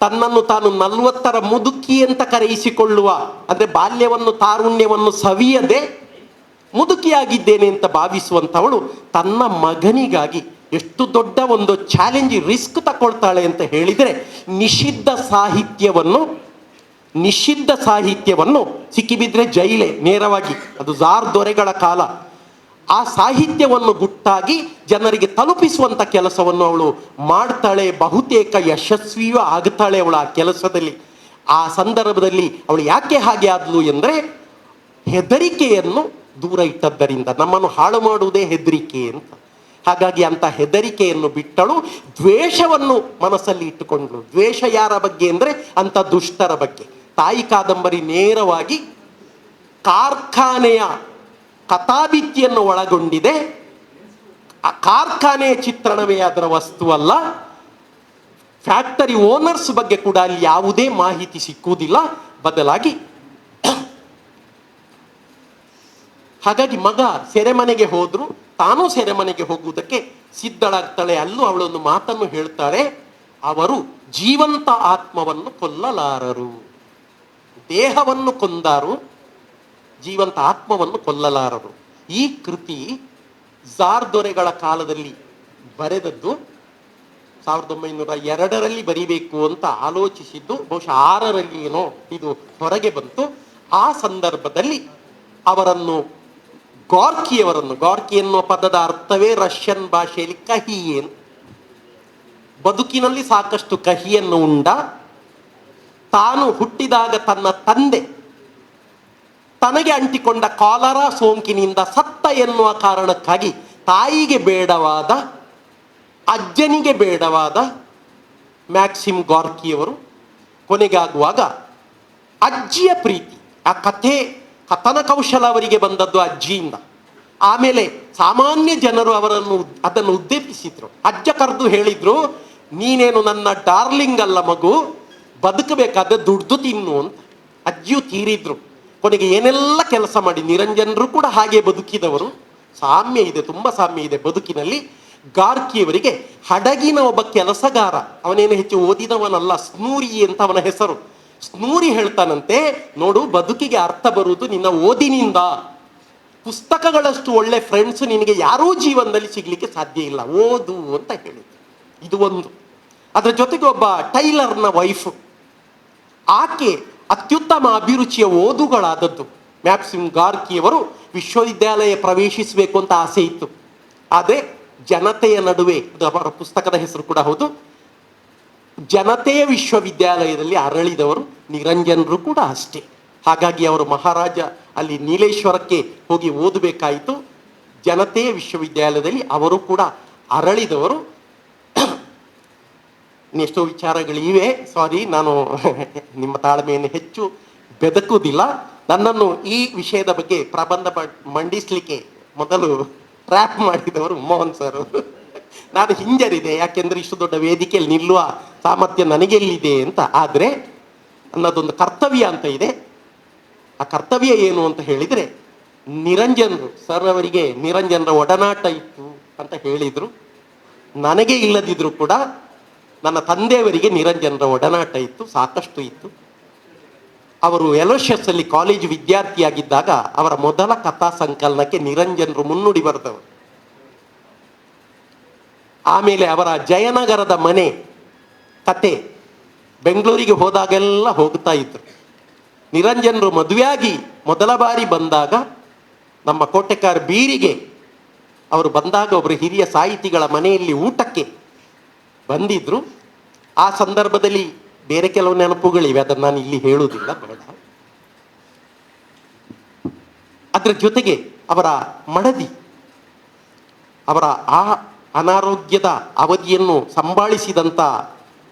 ತನ್ನನ್ನು ತಾನು 40ರ ಮುದುಕಿ ಅಂತ ಕರೆಯಿಸಿಕೊಳ್ಳುವ, ಅಂದರೆ ಬಾಲ್ಯವನ್ನು ತಾರುಣ್ಯವನ್ನು ಸವಿಯದೆ ಮುದುಕಿಯಾಗಿದ್ದೇನೆ ಅಂತ ಭಾವಿಸುವಂಥವಳು ತನ್ನ ಮಗನಿಗಾಗಿ ಎಷ್ಟು ದೊಡ್ಡ ಒಂದು ಚಾಲೆಂಜ್, ರಿಸ್ಕ್ ತಗೊಳ್ತಾಳೆ ಅಂತ ಹೇಳಿದರೆ ನಿಷಿದ್ಧ ಸಾಹಿತ್ಯವನ್ನು ಸಿಕ್ಕಿಬಿದ್ರೆ ಜೈಲೇ ನೇರವಾಗಿ. ಅದು ಝಾರ್ ದೊರೆಗಳ ಕಾಲ. ಆ ಸಾಹಿತ್ಯವನ್ನು ಗುಟ್ಟಾಗಿ ಜನರಿಗೆ ತಲುಪಿಸುವಂಥ ಕೆಲಸವನ್ನು ಅವಳು ಮಾಡ್ತಾಳೆ. ಬಹುತೇಕ ಯಶಸ್ವಿಯೂ ಆಗ್ತಾಳೆ ಅವಳು ಆ ಕೆಲಸದಲ್ಲಿ. ಆ ಸಂದರ್ಭದಲ್ಲಿ ಅವಳು ಯಾಕೆ ಹಾಗೆ ಆದ್ಲು ಎಂದರೆ ಹೆದರಿಕೆಯನ್ನು ದೂರ ಇಟ್ಟದ್ದರಿಂದ. ನಮ್ಮನ್ನು ಹಾಳು ಮಾಡುವುದೇ ಹೆದರಿಕೆ ಅಂತ. ಹಾಗಾಗಿ ಅಂಥ ಹೆದರಿಕೆಯನ್ನು ಬಿಟ್ಟಳು. ದ್ವೇಷವನ್ನು ಮನಸ್ಸಲ್ಲಿ ಇಟ್ಟುಕೊಂಡ್ಳು. ದ್ವೇಷ ಯಾರ ಬಗ್ಗೆ ಅಂದರೆ ಅಂಥ ದುಷ್ಟರ ಬಗ್ಗೆ. ತಾಯಿ ಕಾದಂಬರಿ ನೇರವಾಗಿ ಕಾರ್ಖಾನೆಯ ಕಥಾಭಿತ್ತಿಯನ್ನು ಒಳಗೊಂಡಿದೆ. ಆ ಕಾರ್ಖಾನೆಯ ಚಿತ್ರಣವೇ ಅದರ ವಸ್ತುವಲ್ಲ. ಫ್ಯಾಕ್ಟರಿ ಓನರ್ಸ್ ಬಗ್ಗೆ ಕೂಡ ಅಲ್ಲಿ ಯಾವುದೇ ಮಾಹಿತಿ ಸಿಕ್ಕುವುದಿಲ್ಲ. ಬದಲಾಗಿ ಹಾಗಾಗಿ ಮಗ ಸೆರೆಮನೆಗೆ ಹೋದ್ರು, ತಾನೂ ಸೆರೆಮನೆಗೆ ಹೋಗುವುದಕ್ಕೆ ಸಿದ್ಧಳಾಗ್ತಾಳೆ. ಅಲ್ಲೂ ಅವಳೊಂದು ಮಾತನ್ನು ಹೇಳ್ತಾಳೆ, ಅವರು ಜೀವಂತ ಆತ್ಮವನ್ನು ಕೊಲ್ಲಲಾರರು. ದೇಹವನ್ನು ಕೊಂದಾರು, ಜೀವಂತ ಆತ್ಮವನ್ನು ಕೊಲ್ಲಲಾರರು. ಈ ಕೃತಿ ಝಾರ್ ದೊರೆಗಳ ಕಾಲದಲ್ಲಿ ಬರೆದದ್ದು. 1902ರಲ್ಲಿ ಬರಿಬೇಕು ಅಂತ ಆಲೋಚಿಸಿದ್ದು, ಬಹುಶಃ 6ರಲ್ಲಿ ಏನೋ ಇದು ಹೊರಗೆ ಬಂತು. ಆ ಸಂದರ್ಭದಲ್ಲಿ ಅವರನ್ನು ಗಾರ್ಕಿ ಎನ್ನುವ ಪದದ ಅರ್ಥವೇ ರಷ್ಯನ್ ಭಾಷೆಯಲ್ಲಿ ಕಹಿ ಅಂತ. ಬದುಕಿನಲ್ಲಿ ಸಾಕಷ್ಟು ಕಹಿಯನ್ನು ಉಂಡ, ತಾನು ಹುಟ್ಟಿದಾಗ ತನ್ನ ತಂದೆ ತನಗೆ ಅಂಟಿಕೊಂಡ ಕಾಲರಾ ಸೋಂಕಿನಿಂದ ಸತ್ತ ಎನ್ನುವ ಕಾರಣಕ್ಕಾಗಿ ತಾಯಿಗೆ ಬೇಡವಾದ, ಅಜ್ಜನಿಗೆ ಬೇಡವಾದ ಮ್ಯಾಕ್ಸಿಮ್ ಗಾರ್ಕಿಯವರು ಕೊನೆಗಾಗುವಾಗ ಅಜ್ಜಿಯ ಪ್ರೀತಿ, ಆ ಕಥನ ಕೌಶಲ ಅವರಿಗೆ ಬಂದದ್ದು ಅಜ್ಜಿಯಿಂದ. ಆಮೇಲೆ ಸಾಮಾನ್ಯ ಜನರು ಅದನ್ನು ಉದ್ದೇಶಿಸಿದ್ರು. ಅಜ್ಜ ಕರೆದು ಹೇಳಿದ್ರು, ನೀನೇನು ನನ್ನ ಡಾರ್ಲಿಂಗ್ ಅಲ್ಲ ಮಗು, ಬದುಕಬೇಕಾದ್ರೆ ದುಡ್ದು ತಿನ್ನು ಅಂತ. ಅಜ್ಜಿಯು ತೀರಿದ್ರು. ಕೊನೆಗೆ ಏನೆಲ್ಲ ಕೆಲಸ ಮಾಡಿ, ನಿರಂಜನರು ಕೂಡ ಹಾಗೆ ಬದುಕಿದವರು. ಸಾಮ್ಯ ಇದೆ, ತುಂಬ ಸಾಮ್ಯ ಇದೆ ಬದುಕಿನಲ್ಲಿ. ಗಾರ್ಕಿಯವರಿಗೆ ಹಡಗಿನ ಒಬ್ಬ ಕೆಲಸಗಾರ, ಅವನೇನು ಹೆಚ್ಚು ಓದಿದವನಲ್ಲ, ಸ್ನೂರಿ ಅಂತ ಅವನ ಹೆಸರು. ಸ್ನೂರಿ ಹೇಳ್ತಾನಂತೆ, ನೋಡು, ಬದುಕಿಗೆ ಅರ್ಥ ಬರುವುದು ನಿನ್ನ ಓದಿನಿಂದ. ಪುಸ್ತಕಗಳಷ್ಟು ಒಳ್ಳೆ ಫ್ರೆಂಡ್ಸ್ ನಿನಗೆ ಯಾರೂ ಜೀವನದಲ್ಲಿ ಸಿಗ್ಲಿಕ್ಕೆ ಸಾಧ್ಯ ಇಲ್ಲ, ಓದು ಅಂತ ಹೇಳಿದ್ರು. ಇದು ಒಂದು. ಅದರ ಜೊತೆಗೆ ಒಬ್ಬ ಟೈಲರ್ನ ವೈಫ್, ಆಕೆ ಅತ್ಯುತ್ತಮ ಅಭಿರುಚಿಯ ಓದುಗಳಾದದ್ದು. ಮ್ಯಾಕ್ಸಿಮ್ ಗಾರ್ಕಿಯವರು ವಿಶ್ವವಿದ್ಯಾಲಯ ಪ್ರವೇಶಿಸಬೇಕು ಅಂತ ಆಸೆ ಇತ್ತು. ಆದರೆ ಜನತೆಯ ನಡುವೆ, ಅದು ಅವರ ಪುಸ್ತಕದ ಹೆಸರು ಕೂಡ ಹೌದು, ಜನತೆಯ ವಿಶ್ವವಿದ್ಯಾಲಯದಲ್ಲಿ ಅರಳಿದವರು. ನಿರಂಜನರು ಕೂಡ ಅಷ್ಟೇ. ಹಾಗಾಗಿ ಅವರು ಮಹಾರಾಜ ಅಲ್ಲಿ ನೀಲೇಶ್ವರಕ್ಕೆ ಹೋಗಿ ಓದಬೇಕಾಯಿತು. ಜನತೆಯ ವಿಶ್ವವಿದ್ಯಾಲಯದಲ್ಲಿ ಅವರು ಕೂಡ ಅರಳಿದವರು. ಎಷ್ಟೋ ವಿಚಾರಗಳಿವೆ, ಸಾರಿ, ನಾನು ನಿಮ್ಮ ತಾಳ್ಮೆಯನ್ನು ಹೆಚ್ಚು ಬೆದಕುವುದಿಲ್ಲ. ನನ್ನನ್ನು ಈ ವಿಷಯದ ಬಗ್ಗೆ ಪ್ರಬಂಧ ಮಂಡಿಸಲಿಕ್ಕೆ ಮೊದಲು ಟ್ರ್ಯಾಪ್ ಮಾಡಿದವರು ಮೋಹನ್ ಸರ್. ನಾನು ಹಿಂಜರಿದೆ, ಯಾಕೆಂದ್ರೆ ಇಷ್ಟು ದೊಡ್ಡ ವೇದಿಕೆಯಲ್ಲಿ ನಿಲ್ಲುವ ಸಾಮರ್ಥ್ಯ ನನಗೆಲ್ಲಿದೆ ಅಂತ. ಆದರೆ ನನ್ನದೊಂದು ಕರ್ತವ್ಯ ಅಂತ ಇದೆ. ಆ ಕರ್ತವ್ಯ ಏನು ಅಂತ ಹೇಳಿದರೆ, ನಿರಂಜನರು ಸರ್ ಅವರಿಗೆ ನಿರಂಜನರ ಒಡನಾಟ ಇತ್ತು ಅಂತ ಹೇಳಿದರು. ನನಗೆ ಇಲ್ಲದಿದ್ರು ಕೂಡ ನನ್ನ ತಂದೆಯವರಿಗೆ ನಿರಂಜನರ ಒಡನಾಟ ಇತ್ತು, ಸಾಕಷ್ಟು ಇತ್ತು. ಅವರು ಎಲೋಷಿಯಸ್ ಅಲ್ಲಿ ಕಾಲೇಜು ವಿದ್ಯಾರ್ಥಿಯಾಗಿದ್ದಾಗ ಅವರ ಮೊದಲ ಕಥಾ ಸಂಕಲನಕ್ಕೆ ನಿರಂಜನರು ಮುನ್ನುಡಿ ಬರೆದವರು. ಆಮೇಲೆ ಅವರ ಜಯನಗರದ ಮನೆ ಕತೆ ಬೆಂಗಳೂರಿಗೆ ಹೋದಾಗೆಲ್ಲ ಹೋಗ್ತಾ ಇದ್ರು. ನಿರಂಜನರು ಮದುವೆಯಾಗಿ ಮೊದಲ ಬಾರಿ ಬಂದಾಗ ನಮ್ಮ ಕೋಟೆಕಾರ ಬೀರಿಗೆ ಅವರು ಬಂದಾಗ ಒಬ್ಬರು ಹಿರಿಯ ಸಾಹಿತಿಗಳ ಮನೆಯಲ್ಲಿ ಊಟಕ್ಕೆ ಬಂದಿದ್ರು. ಆ ಸಂದರ್ಭದಲ್ಲಿ ಬೇರೆ ಕೆಲವು ನೆನಪುಗಳಿವೆ, ಅದನ್ನು ನಾನು ಇಲ್ಲಿ ಹೇಳುವುದಿಲ್ಲ, ಬೇಡ. ಅದರ ಜೊತೆಗೆ ಅವರ ಮಡದಿ, ಅವರ ಆ ಅನಾರೋಗ್ಯದ ಅವಧಿಯನ್ನು ಸಂಭಾಳಿಸಿದಂಥ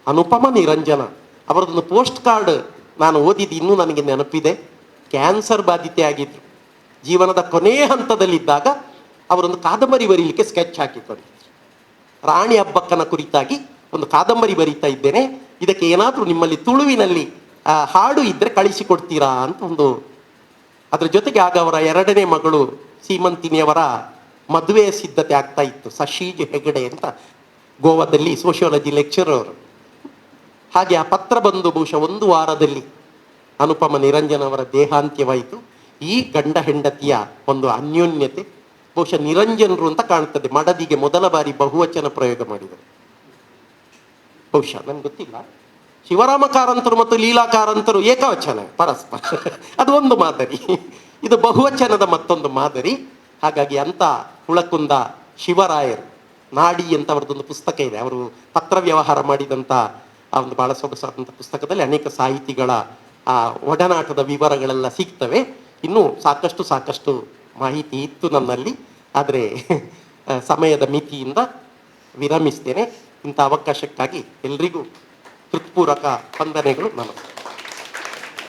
ಅನುಪಮ ನಿರಂಜನ, ಅವರದೊಂದು ಪೋಸ್ಟ್ ಕಾರ್ಡ್ ನಾನು ಓದಿದ್ದು ಇನ್ನೂ ನನಗೆ ನೆನಪಿದೆ. ಕ್ಯಾನ್ಸರ್ ಬಾಧಿತೆ ಆಗಿದ್ರು. ಜೀವನದ ಕೊನೆಯ ಹಂತದಲ್ಲಿದ್ದಾಗ ಅವರೊಂದು ಕಾದಂಬರಿ ಬರೀಲಿಕ್ಕೆ ಸ್ಕೆಚ್ ಹಾಕಿಕೊಂಡಿದ್ರು. ರಾಣಿ ಹಬ್ಬಕ್ಕನ ಕುರಿತಾಗಿ ಒಂದು ಕಾದಂಬರಿ ಬರೀತಾ ಇದ್ದೇನೆ, ಇದಕ್ಕೆ ಏನಾದರೂ ನಿಮ್ಮಲ್ಲಿ ತುಳುವಿನಲ್ಲಿ ಹಾಡು ಇದ್ದರೆ ಕಳಿಸಿಕೊಡ್ತೀರಾ ಅಂತ ಒಂದು. ಅದ್ರ ಜೊತೆಗೆ ಆಗ ಅವರ 2ನೇ ಮಗಳು ಸೀಮಂತಿನಿಯವರ ಮದುವೆಯ ಸಿದ್ಧತೆ ಆಗ್ತಾ ಇತ್ತು. ಸಶೀಜ್ ಹೆಗಡೆ ಅಂತ ಗೋವಾದಲ್ಲಿ ಸೋಷಿಯಾಲಜಿ ಲೆಕ್ಚರರ್ ಅವರು. ಹಾಗೆ ಆ ಪತ್ರ ಬಂದು ಬಹುಶಃ 1 ವಾರದಲ್ಲಿ ಅನುಪಮ ನಿರಂಜನ್ ಅವರ ದೇಹಾಂತ್ಯವಾಯಿತು. ಈ ಗಂಡ ಹೆಂಡತಿಯ ಒಂದು ಅನ್ಯೋನ್ಯತೆ ಬಹುಶಃ ನಿರಂಜನರು ಅಂತ ಕಾಣ್ತದೆ. ಮಡದಿಗೆ ಮೊದಲ ಬಾರಿ ಬಹುವಚನ ಪ್ರಯೋಗ ಮಾಡಿದರು. ಬಹುಶಃ ನನ್ಗೆ ಗೊತ್ತಿಲ್ಲ. ಶಿವರಾಮ ಕಾರಂತರು ಮತ್ತು ಲೀಲಾ ಕಾರಂತರು ಏಕವಚನ ಪರಸ್ಪರ, ಅದು ಒಂದು ಮಾದರಿ. ಇದು ಬಹುವಚನದ ಮತ್ತೊಂದು ಮಾದರಿ. ಹಾಗಾಗಿ ಅಂತ ಹುಳಕುಂದ ಶಿವರಾಯರು ನಾಡಿ ಅಂತ ಅವರದೊಂದು ಪುಸ್ತಕ ಇದೆ. ಅವರು ಪತ್ರ ವ್ಯವಹಾರ ಮಾಡಿದಂಥ ಆ ಒಂದು ಬಹಳ ಸೊಗಸಾದಂಥ ಪುಸ್ತಕದಲ್ಲಿ ಅನೇಕ ಸಾಹಿತಿಗಳ ಆ ಒಡನಾಟದ ವಿವರಗಳೆಲ್ಲ ಸಿಗ್ತವೆ. ಇನ್ನೂ ಸಾಕಷ್ಟು ಮಾಹಿತಿ ಇತ್ತು ನನ್ನಲ್ಲಿ, ಆದರೆ ಸಮಯದ ಮಿತಿಯಿಂದ ವಿರಮಿಸ್ತೇನೆ. ಇಂಥ ಅವಕಾಶಕ್ಕಾಗಿ ಎಲ್ರಿಗೂ ಹೃತ್ಪೂರ್ವಕ ವಂದನೆಗಳು. ನಮಸ್ಕಾರ.